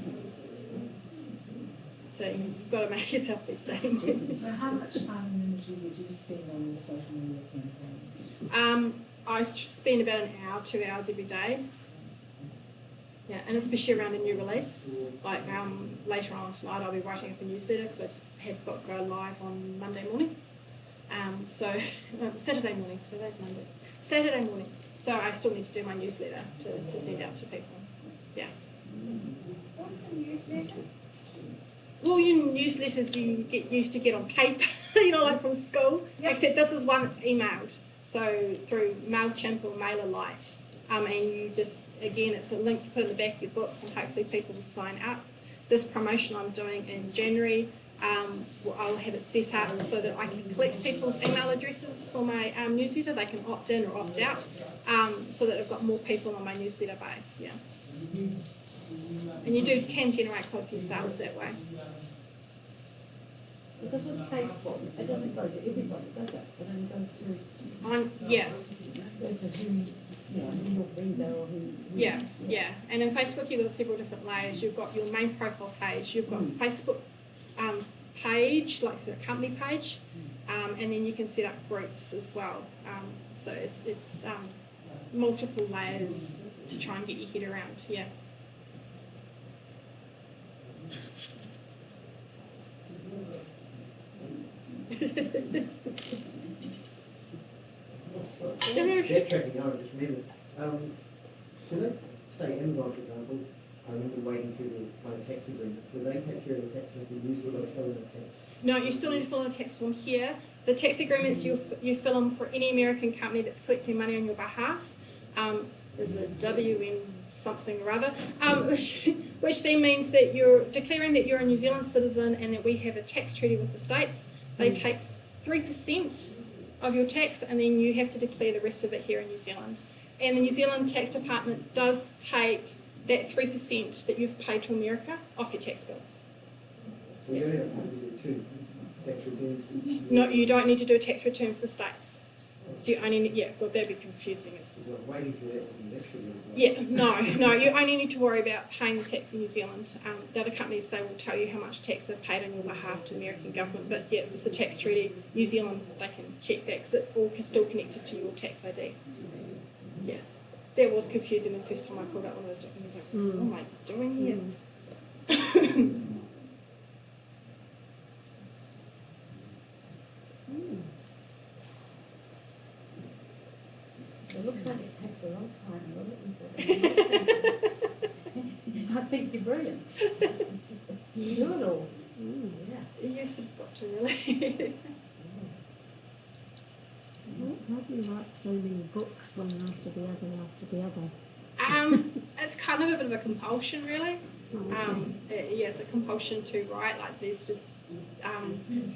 So you've got to make yourself be seen. So how much time and energy would you spend on your social media campaigns? I spend about an hour, 2 hours every day. Yeah, and especially around a new release. Like later on tonight, I'll be writing up a newsletter because I just had the book go live on Monday morning. Saturday morning, so today's Monday. Saturday morning. So I still need to do my newsletter to send out to people. Yeah. What's a newsletter? Well, your newsletters you get used to get on paper, you know, like from school. Yep. Except this is one that's emailed. So through MailChimp or MailerLite. And you just, again, it's a link you put in the back of your books and hopefully people will sign up. This promotion I'm doing in January, I'll have it set up so that I can collect people's email addresses for my newsletter. They can opt in or opt out so that I've got more people on my newsletter base, yeah. And you can generate quite a few sales that way. Because with Facebook, it doesn't go to everybody, does it? It only goes to... Yeah. It goes to who, you know, who your friends are or who... Yeah. And in Facebook, you've got several different layers. You've got your main profile page. You've got Facebook page, like the company page. And then you can set up groups as well. So it's multiple layers to try and get your head around, yeah. Backtracking, I just remembered. Do they say Amazon, for example? I remember waiting through the kind of tax agreement. Do they take care of the tax and you still got to fill in the tax? No, you still need to fill in the tax form here. The tax agreements you fill in for any American company that's collecting money on your behalf. There's a WN something or other, which then means that you're declaring that you're a New Zealand citizen and that we have a tax treaty with the States. They take 3% of your tax and then you have to declare the rest of it here in New Zealand. And the New Zealand Tax Department does take that 3% that you've paid to America off your tax bill. So you don't have to do two tax returns each year? No, you don't need to do a tax return for the States. So you only need, God, that'd be confusing as well. I'm waiting for that investor. Yeah, no, you only need to worry about paying the tax in New Zealand. The other companies, they will tell you how much tax they've paid on your behalf to the American government, but yeah, with the tax treaty, New Zealand, they can check that because it's all still connected to your tax ID. Yeah, that was confusing the first time I pulled out one of those documents. I was like, what am I doing here? It looks like it takes a long time, doesn't it? I think you're brilliant. You do it all. Yeah. Yes, I've got to really. How do you write so many books, one after the other? It's kind of a bit of a compulsion, really. It's a compulsion to write. Like there's just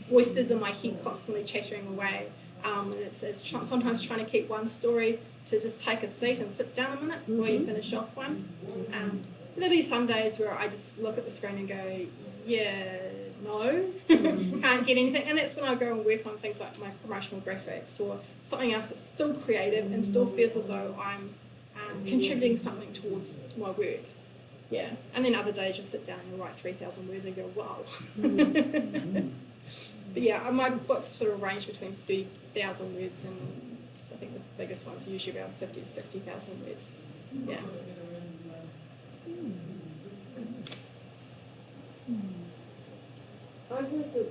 voices in my head constantly chattering away. Sometimes trying to keep one story to just take a seat and sit down a minute while you finish off one. There'll be some days where I just look at the screen and go, no, can't get anything. And that's when I go and work on things like my promotional graphics or something else that's still creative and still feels as though I'm contributing something towards my work. Yeah. And then other days you'll sit down and you'll write 3,000 words and go, wow. But yeah, my books sort of range between 30,000 words and I think the biggest ones are usually around 50 to 60,000 words. Yeah. I've heard that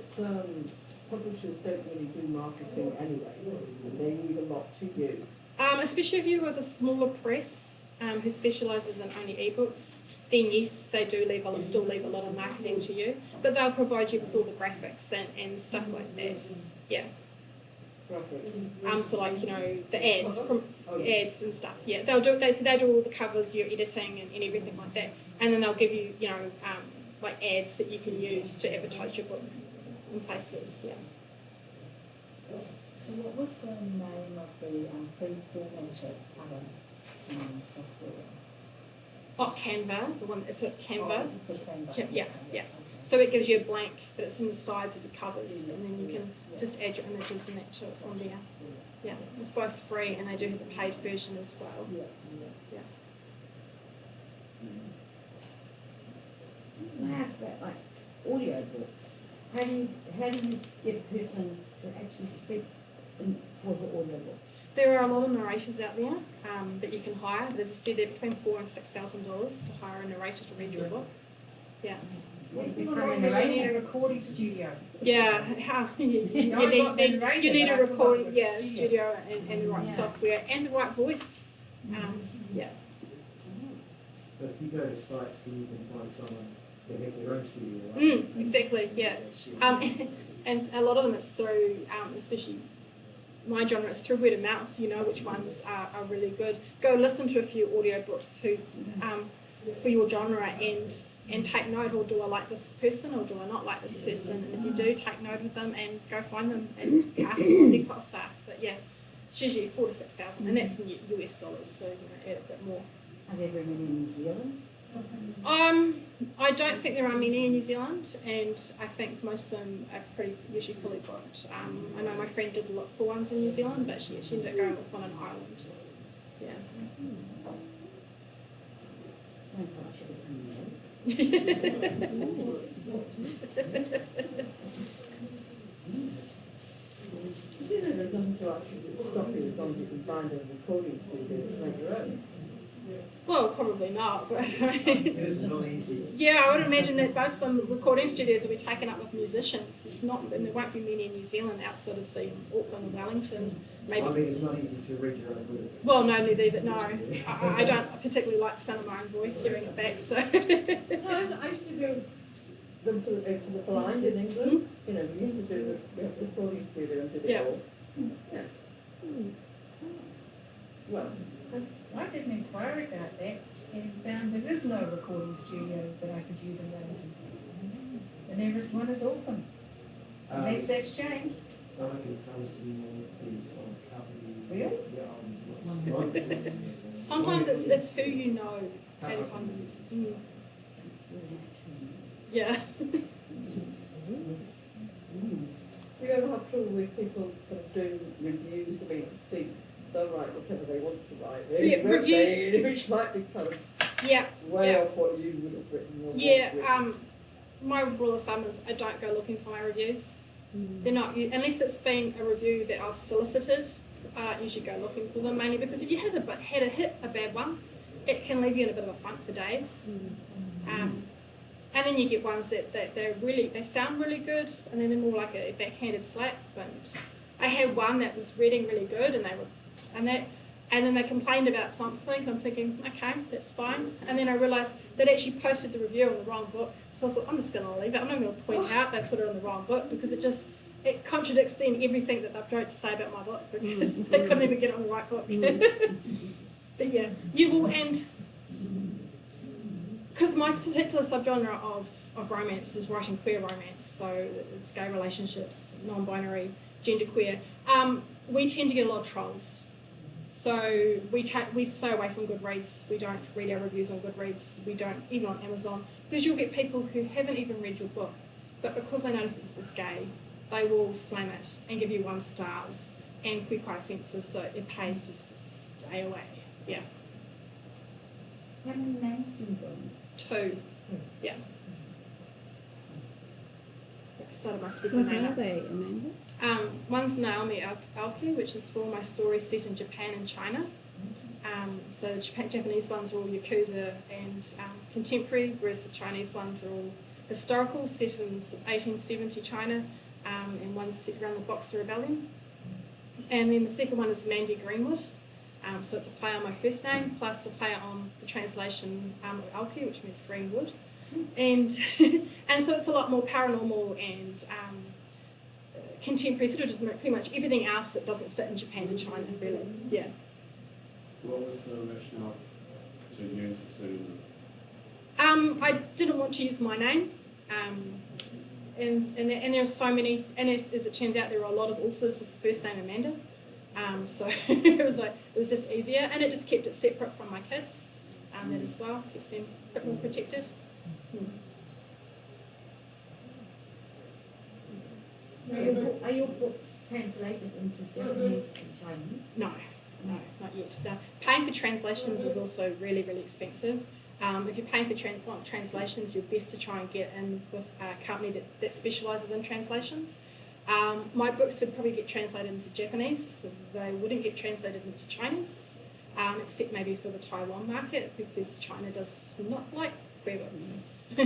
publishers don't really do marketing anyway, and they leave a lot to you. Especially if you're with a smaller press who specialises in only ebooks, then yes, they do still leave a lot of marketing to you, but they'll provide you with all the graphics and stuff like that. Yeah. So like, the ads and stuff. Yeah, they do all the covers, your editing and everything like that, and then they'll give you, like ads that you can use to advertise your book in places. Yeah. So what was the name of the pre-formatted other software? Oh, Canva, the one, it's a Canva. Oh, it's for Canva. Yeah, yeah. So it gives you a blank, but it's in the size of the covers, and then you can just add your images and that to it from there. Yeah, it's both free, and they do have a paid version as well. Yeah. Can I ask about like audio books? How do you get a person to actually speak for the audio books? There are a lot of narrators out there that you can hire. But as I said, they're between $4,000 and $6,000 to hire a narrator to read your book. Yeah. You need a recording studio. Yeah, you need a recording, studio and the right software and the right voice. Yeah. But if you go to sites, then you can find someone that has their own studio, right? Exactly, yeah. And a lot of them it's through, especially my genre, it's through word of mouth, you know, which ones are really good. Go listen to a few audiobooks for your genre and take note, or do I like this person or do I not like this person? And if you do, take note of them and go find them and ask them what their costs are. But yeah, it's usually $4,000 to $6,000, and that's in US dollars, so add a bit more. Are there very many in New Zealand? I don't think there are many in New Zealand, and I think most of them are usually fully booked. I know my friend did look for ones in New Zealand, but she ended up going with one in Ireland. Yeah. Sounds like I should have done You know, there's nothing to actually stop you as long as you can find a recording studio to make your own. Well, probably not, but It is not easy. yeah, I would imagine that most of them recording studios will be taken up with musicians. There's not, and there won't be many in New Zealand outside of, say, Auckland or Wellington. Maybe. I mean, it's not easy to read your own book. Well, no, neither. No, I don't particularly like the sound of my own voice, hearing it back. So. No, I used to do them for the blind in England. You know, we used to do the recording studio and did it all. Yeah. Well. I did an inquiry about that and found there is no recording studio that I could use in Wellington. The nearest one is Auckland. Unless that's changed. Comes to me is on company. Really? Sometimes it's who you know how to find them. Yeah. You ever have trouble with people kind of doing reviews? I mean, see, they'll write whatever they want to write. Yeah, reviews. Which might be kind of way off what you would have written. Or yeah, my rule of thumb is I don't go looking for my reviews. They're not, unless it's been a review that I've solicited, you should go looking for them, mainly because if you had a bad one, it can leave you in a bit of a funk for days. And then you get ones that they sound really good, and then they're more like a backhanded slap. But I had one that was reading really good, and then they complained about something, and I'm thinking, okay, that's fine. And then I realised they'd actually posted the review on the wrong book, so I thought, I'm just going to leave it. I'm not going to point out they put it on the wrong book, because it contradicts then everything that they've tried to say about my book, because they couldn't even get it on the right book. But yeah, you will, and because my particular subgenre of romance is writing queer romance, so it's gay relationships, non-binary, genderqueer, we tend to get a lot of trolls. So we stay away from Goodreads. We don't read our reviews on Goodreads. We don't, even on Amazon, because you'll get people who haven't even read your book, but because they notice it's gay, they will slam it and give you 1 stars and be quite offensive, so it pays just to stay away. Yeah. How many names do you got? 2. Yeah. I started my second name. What are they, Amanda? One's Naomi Aoki, which is for my stories set in Japan and China. So the Japanese ones are all Yakuza and contemporary, whereas the Chinese ones are all historical, set in 1870 China, and one's set around the Boxer Rebellion. And then the second one is Mandy Greenwood. So it's a play on my first name, plus a play on the translation of Aoki, which means Greenwood. And and so it's a lot more paranormal and contemporary, sort of just pretty much everything else that doesn't fit in Japan and China, really. Yeah. What was the rationale to use a pseudonym? I didn't want to use my name. and there's so many, and as it turns out, there are a lot of authors with the first name Amanda. So it was just easier, and it just kept it separate from my kids. That as well keeps them a bit more protected. So are your books translated into Japanese and Chinese? No, not yet. No. Paying for translations is also really, really expensive. If you're paying for translations, you're best to try and get in with a company that specialises in translations. My books would probably get translated into Japanese. They wouldn't get translated into Chinese, except maybe for the Taiwan market, because China does not like queer books. They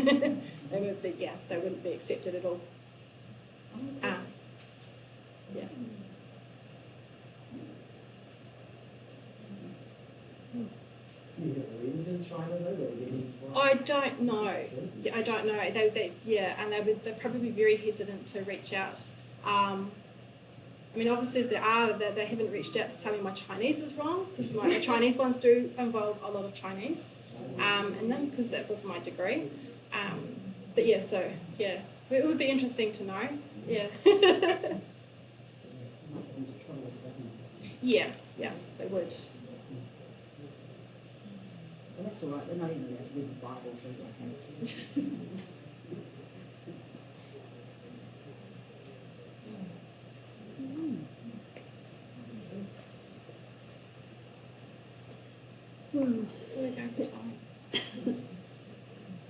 wouldn't be accepted at all. Yeah. Do you get readers in China though? I don't know. Yeah, I don't know. They'd probably be very hesitant to reach out. I mean, obviously, if they haven't reached out to tell me my Chinese is wrong, because my Chinese ones do involve a lot of Chinese, in them, because that was my degree. But yeah, so yeah, it would be interesting to know. Yeah. Yeah, they would. Well, that's all right. They're not even allowed to read the Bible, so they can.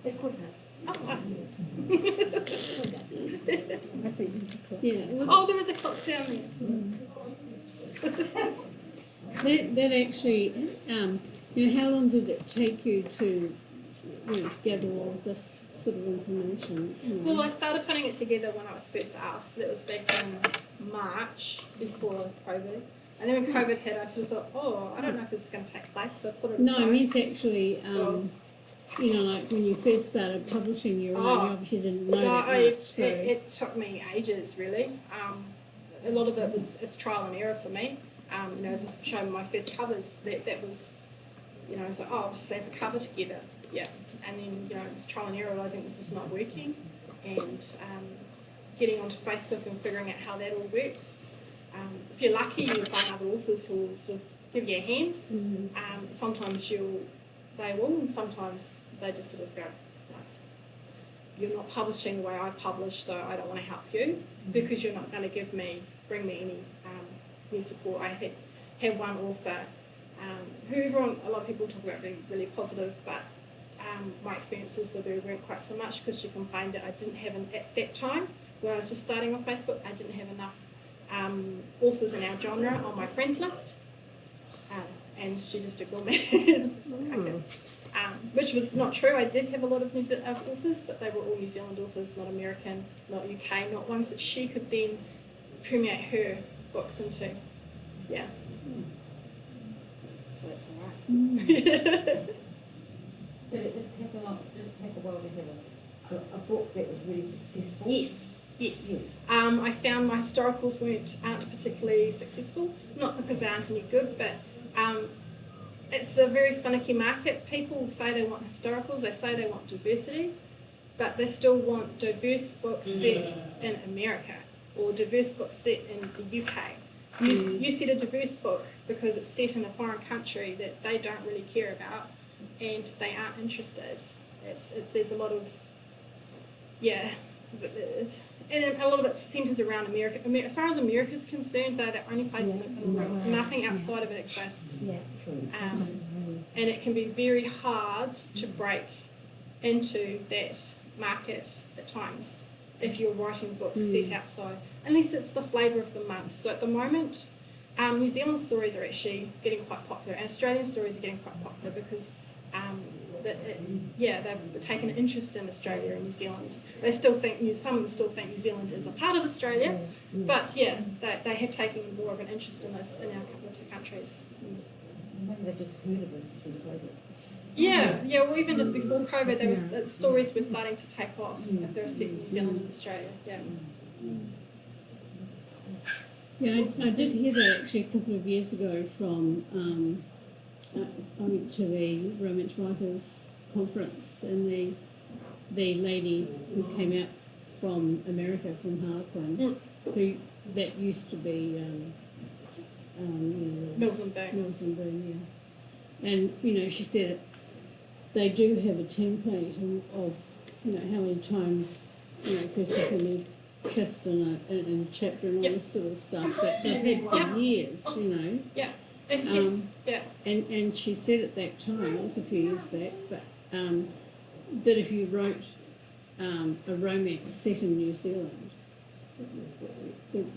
It's quarter past. Oh, wow. Yeah. Oh, there is a clock down there. That actually, how long did it take you to gather all of this sort of information? Well, I started putting it together when I was first asked. That was back in March, before COVID. And then when COVID hit, I sort of thought, I don't know if this is going to take place, so I put it aside. No, I meant actually, like when you first started publishing your own, you obviously didn't know that much. So. It took me ages, really. A lot of it was trial and error for me. As I showed my first covers, that was, so I'll just slap a cover together, yeah. And then, it was trial and error, realising this is not working, and getting onto Facebook and figuring out how that all works. If you're lucky, you'll find other authors who will sort of give you a hand. Mm-hmm. Sometimes they will, and sometimes they just sort of go, you're not publishing the way I publish, so I don't want to help you, because you're not going to bring me any support. I had one author who a lot of people talk about being really positive, but my experiences with her weren't quite so much, because she complained that I didn't have, at that time, when I was just starting on Facebook, I didn't have enough authors in our genre on my friends list, and she just ignored me. Which was not true. I did have a lot of authors, but they were all New Zealand authors, not American, not UK, not ones that she could then permeate her books into. Yeah. So that's all right. Did it take a while to have a book that was really successful? Yes. I found my historicals aren't particularly successful, not because they aren't any good, but it's a very finicky market. People say they want historicals, they say they want diversity, but they still want diverse books set in America or diverse books set in the UK. You set a diverse book because it's set in a foreign country that they don't really care about and they aren't interested. There's a lot of, and a lot of it centres around America. As far as America's concerned, they're the only place in the world. Nothing outside of it exists. Yeah, true. And it can be very hard to break into that market at times if you're writing books set outside, unless it's the flavour of the month. So at the moment, New Zealand stories are actually getting quite popular, and Australian stories are getting quite popular because they've taken an interest in Australia and New Zealand. They still think some of them still think New Zealand is a part of Australia, but they have taken more of an interest in our couple of two countries. Maybe they just heard of us through COVID. Well, even just before COVID, the stories were starting to take off if they were set in New Zealand and Australia. I did hear that actually a couple of years ago from. I went to the Romance Writers Conference, and the lady who came out from America, from Harlequin, who that used to be Mills and Boon. Mills and Boon, yeah. And she said they do have a template of how many times a person can be kissed in a chapter and all this sort of stuff that they've had for years, Yeah. And she said at that time, it was a few years back, but that if you wrote a romance set in New Zealand,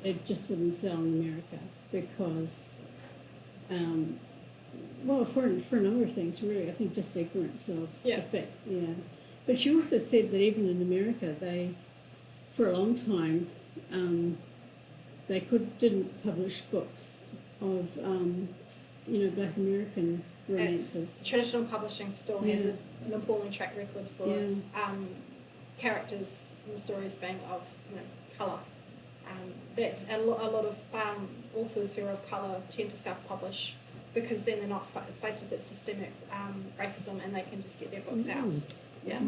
it just wouldn't sell in America because, for a number of things really, I think just ignorance of the fact, But she also said that even in America, they, for a long time, they didn't publish books of, Black American romances. Traditional publishing still has an appalling track record for characters in the stories being of colour. That's a lot of authors who are of colour tend to self-publish because then they're not faced with that systemic racism and they can just get their books out. Yeah.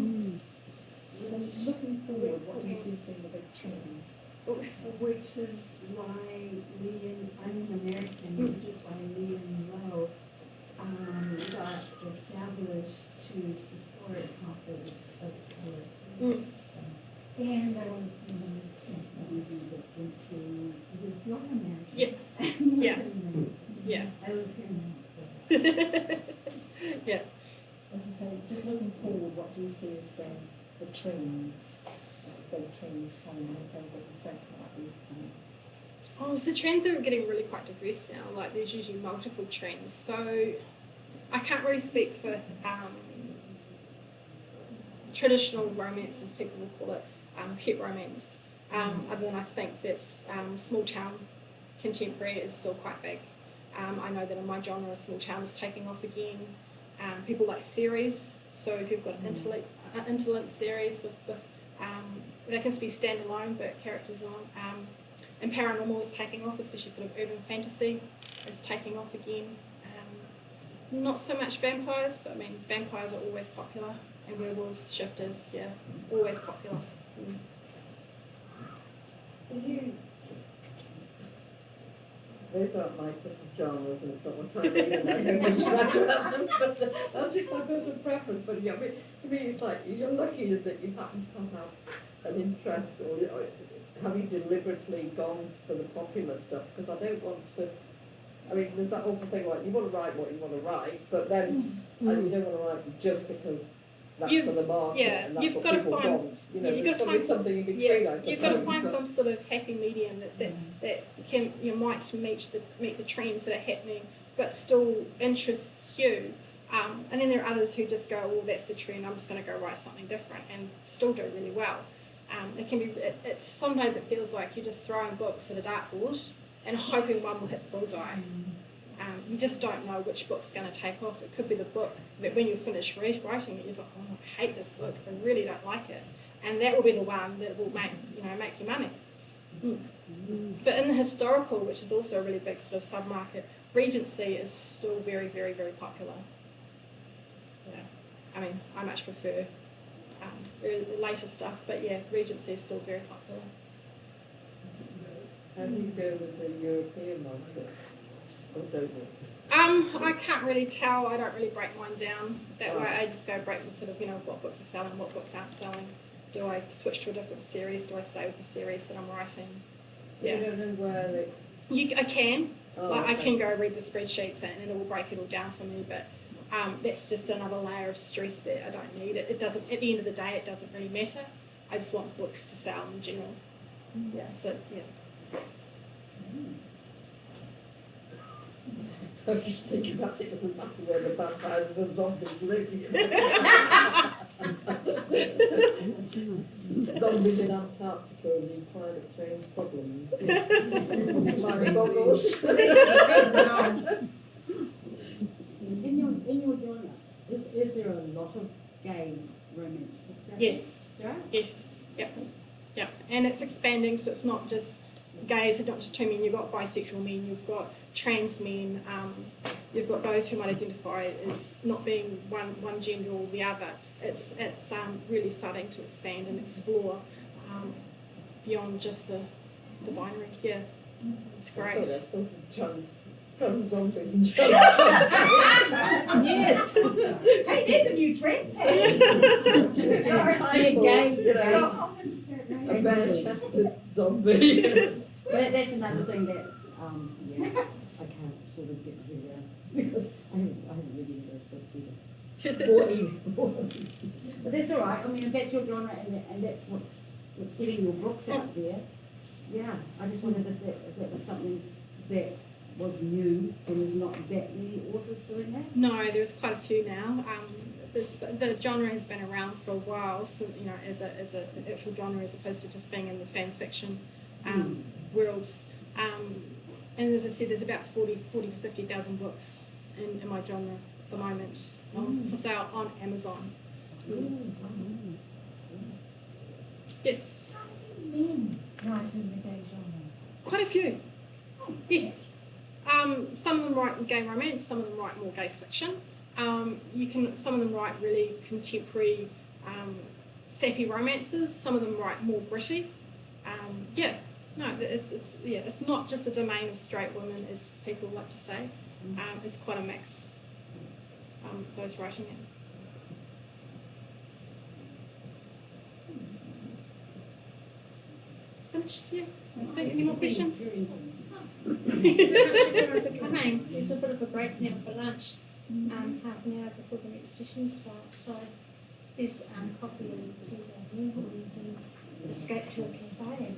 So looking forward, what do you see as being the big trends? Which is why I'm an American, which is why Lee and Lowe got established to support authors of color. And maybe look into the romance. I live here now. Yeah. As I say, just looking forward, what do you see as being the trends, big trends coming, and things that you think might be coming? Oh, so trends are getting really quite diverse now. Like there's usually multiple trends. So I can't really speak for traditional romance, as people will call it, pet romance. Other than I think that small town contemporary is still quite big. I know that in my genre, small town is taking off again. People like series. So if you've got an interlinked series with they can be standalone but characters on. And paranormal is taking off, especially sort of urban fantasy is taking off again. Not so much vampires, but I mean vampires are always popular, and werewolves, shifters, always popular. Those aren't my sort of genres, and it's not what I read, and I don't much write about them, but that's just my personal preference. But yeah, I mean, to me, it's like you're lucky that you happen to have an interest, or have you deliberately gone for the popular stuff? Because I don't want to. I mean, there's that awful thing like you want to write what you want to write, but then and you don't want to write it just because that's for the market and that's what people want. You've got to find something in between. You've got to find some sort of happy medium that can might meet the trends that are happening, but still interests you. And then there are others who just go, well, that's the trend. I'm just going to go write something different, and still do really well. It can be. Sometimes it feels like you're just throwing books at a dartboard and hoping one will hit the bullseye. You just don't know which book's going to take off. It could be the book that when you finish writing it, you're like, oh, I hate this book. I really don't like it, and that will be the one that will make you money. But in the historical, which is also a really big sort of sub-market, Regency is still very, very, very popular. Yeah, I mean, I much prefer later stuff, but yeah, Regency is still very popular. How do you go with the European market? Or don't you? I can't really tell. I don't really break mine down that way. I just go break the sort of, what books are selling, what books aren't selling. Do I switch to a different series? Do I stay with the series that I'm writing? Yeah. You don't know where I can. I can go read the spreadsheets and it will break it all down for me, but that's just another layer of stress that I don't need. It doesn't. At the end of the day, it doesn't really matter. I just want books to sell in general. Yeah. So yeah. I was just thinking about it doesn't matter where the vampires and the zombies live. Zombies in Antarctica and the climate change problems. Mind boggles. In your genre, is there a lot of gay romance books out Yes. there? Yes. Yep. And it's expanding, so it's not just gays, it's not just two men. You've got bisexual men, you've got trans men, you've got those who might identify as not being one gender or the other. It's really starting to expand and explore. beyond just the binary. Yeah, it's great. Yes. Hey, there's a new trend. A bare-chested zombie. So that's another thing that, yeah, I can't sort of get my head around because I haven't read any of those books either. Or even. But that's all right. I mean, if that's your genre and that's what's getting your books out there, yeah. I just wondered if that was something that was new and there's not that many authors doing that. No, there's quite a few now. The genre has been around for a while, so as an actual genre as opposed to just being in the fan fiction worlds. And as I said, there's about 40 to 50,000 books in my genre at the moment for sale on Amazon. Yes. How many men write in the gay genre? Quite a few. Yes. Some of them write gay romance, some of them write more gay fiction. Some of them write really contemporary, sappy romances. Some of them write more gritty. It's not just the domain of straight women, as people like to say. It's quite a mix. Those writing it. Finished? Yeah. Any more questions? Thank you very much everyone for coming. There's a bit of a break now for lunch, half an hour before the next session starts. So there's coffee and tea down here, or you can escape to a cafe.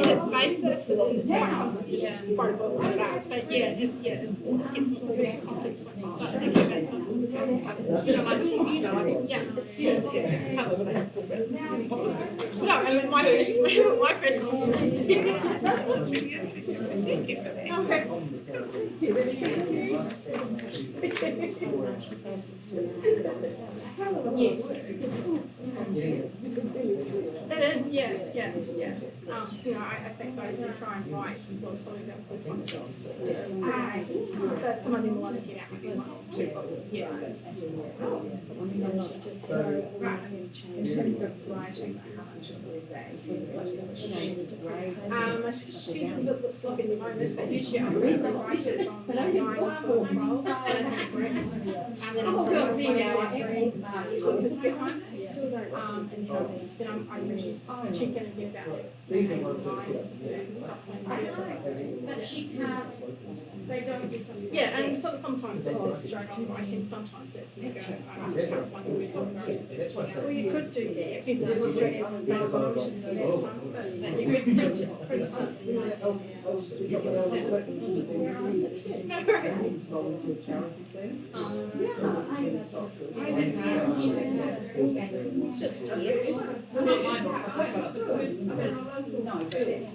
Its basis, but it's more complex when you start thinking about something. No, I mean my first thank you for that. Yes. It is, yeah. So, I think those who try and write will sort of go full-time jobs. But some of them want to get out with those 2 books. Yeah. Just right. In terms of writing, how much of that is she's a bit sloppy at the moment, but usually I read the writer from 9 to 12, and I take breakfast, and then I'll go to the kids get home. Still don't, and then I usually check in and get about it. These are ones that But she can't, they don't do something. Yeah, and sometimes it's straight on writing, sometimes it's nigger. I just have one words on well, you could do that, if it's straight as a Facebook, last times, but you could print something like that. No, correct. Just yet. No, but that's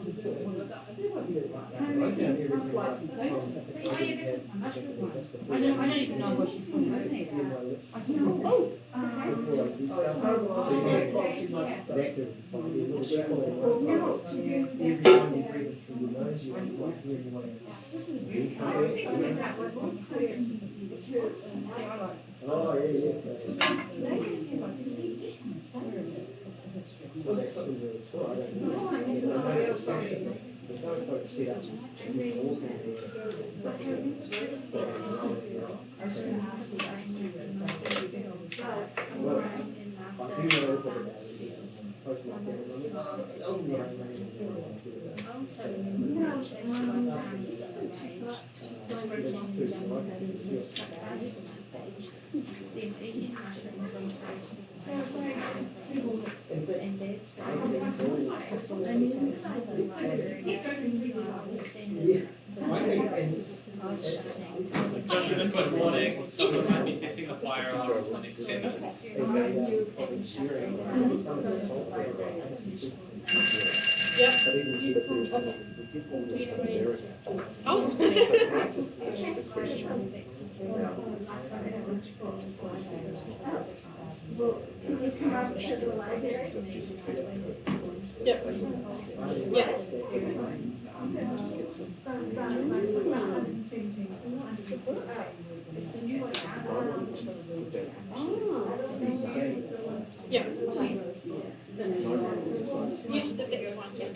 I don't even know what she put in her name. Well, that's something really cool. I don't know. There's no point set up to well, I do know that it's posting plumbers, Oh, yeah. also spreading jungle business truckers on that page. Then eating mushrooms on Facebook, and that's why business castles and Just quick warning, someone might be testing the firearms for the next 10 minutes. Yep. Oh. Well, can you come up to the library? Yep. Yeah. Yeah. Yes, that's one. Yeah.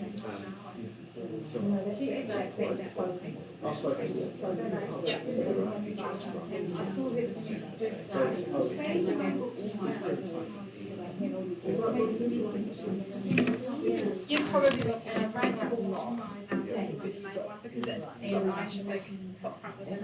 You'd probably look at it right now because it's got such a big footprint with it.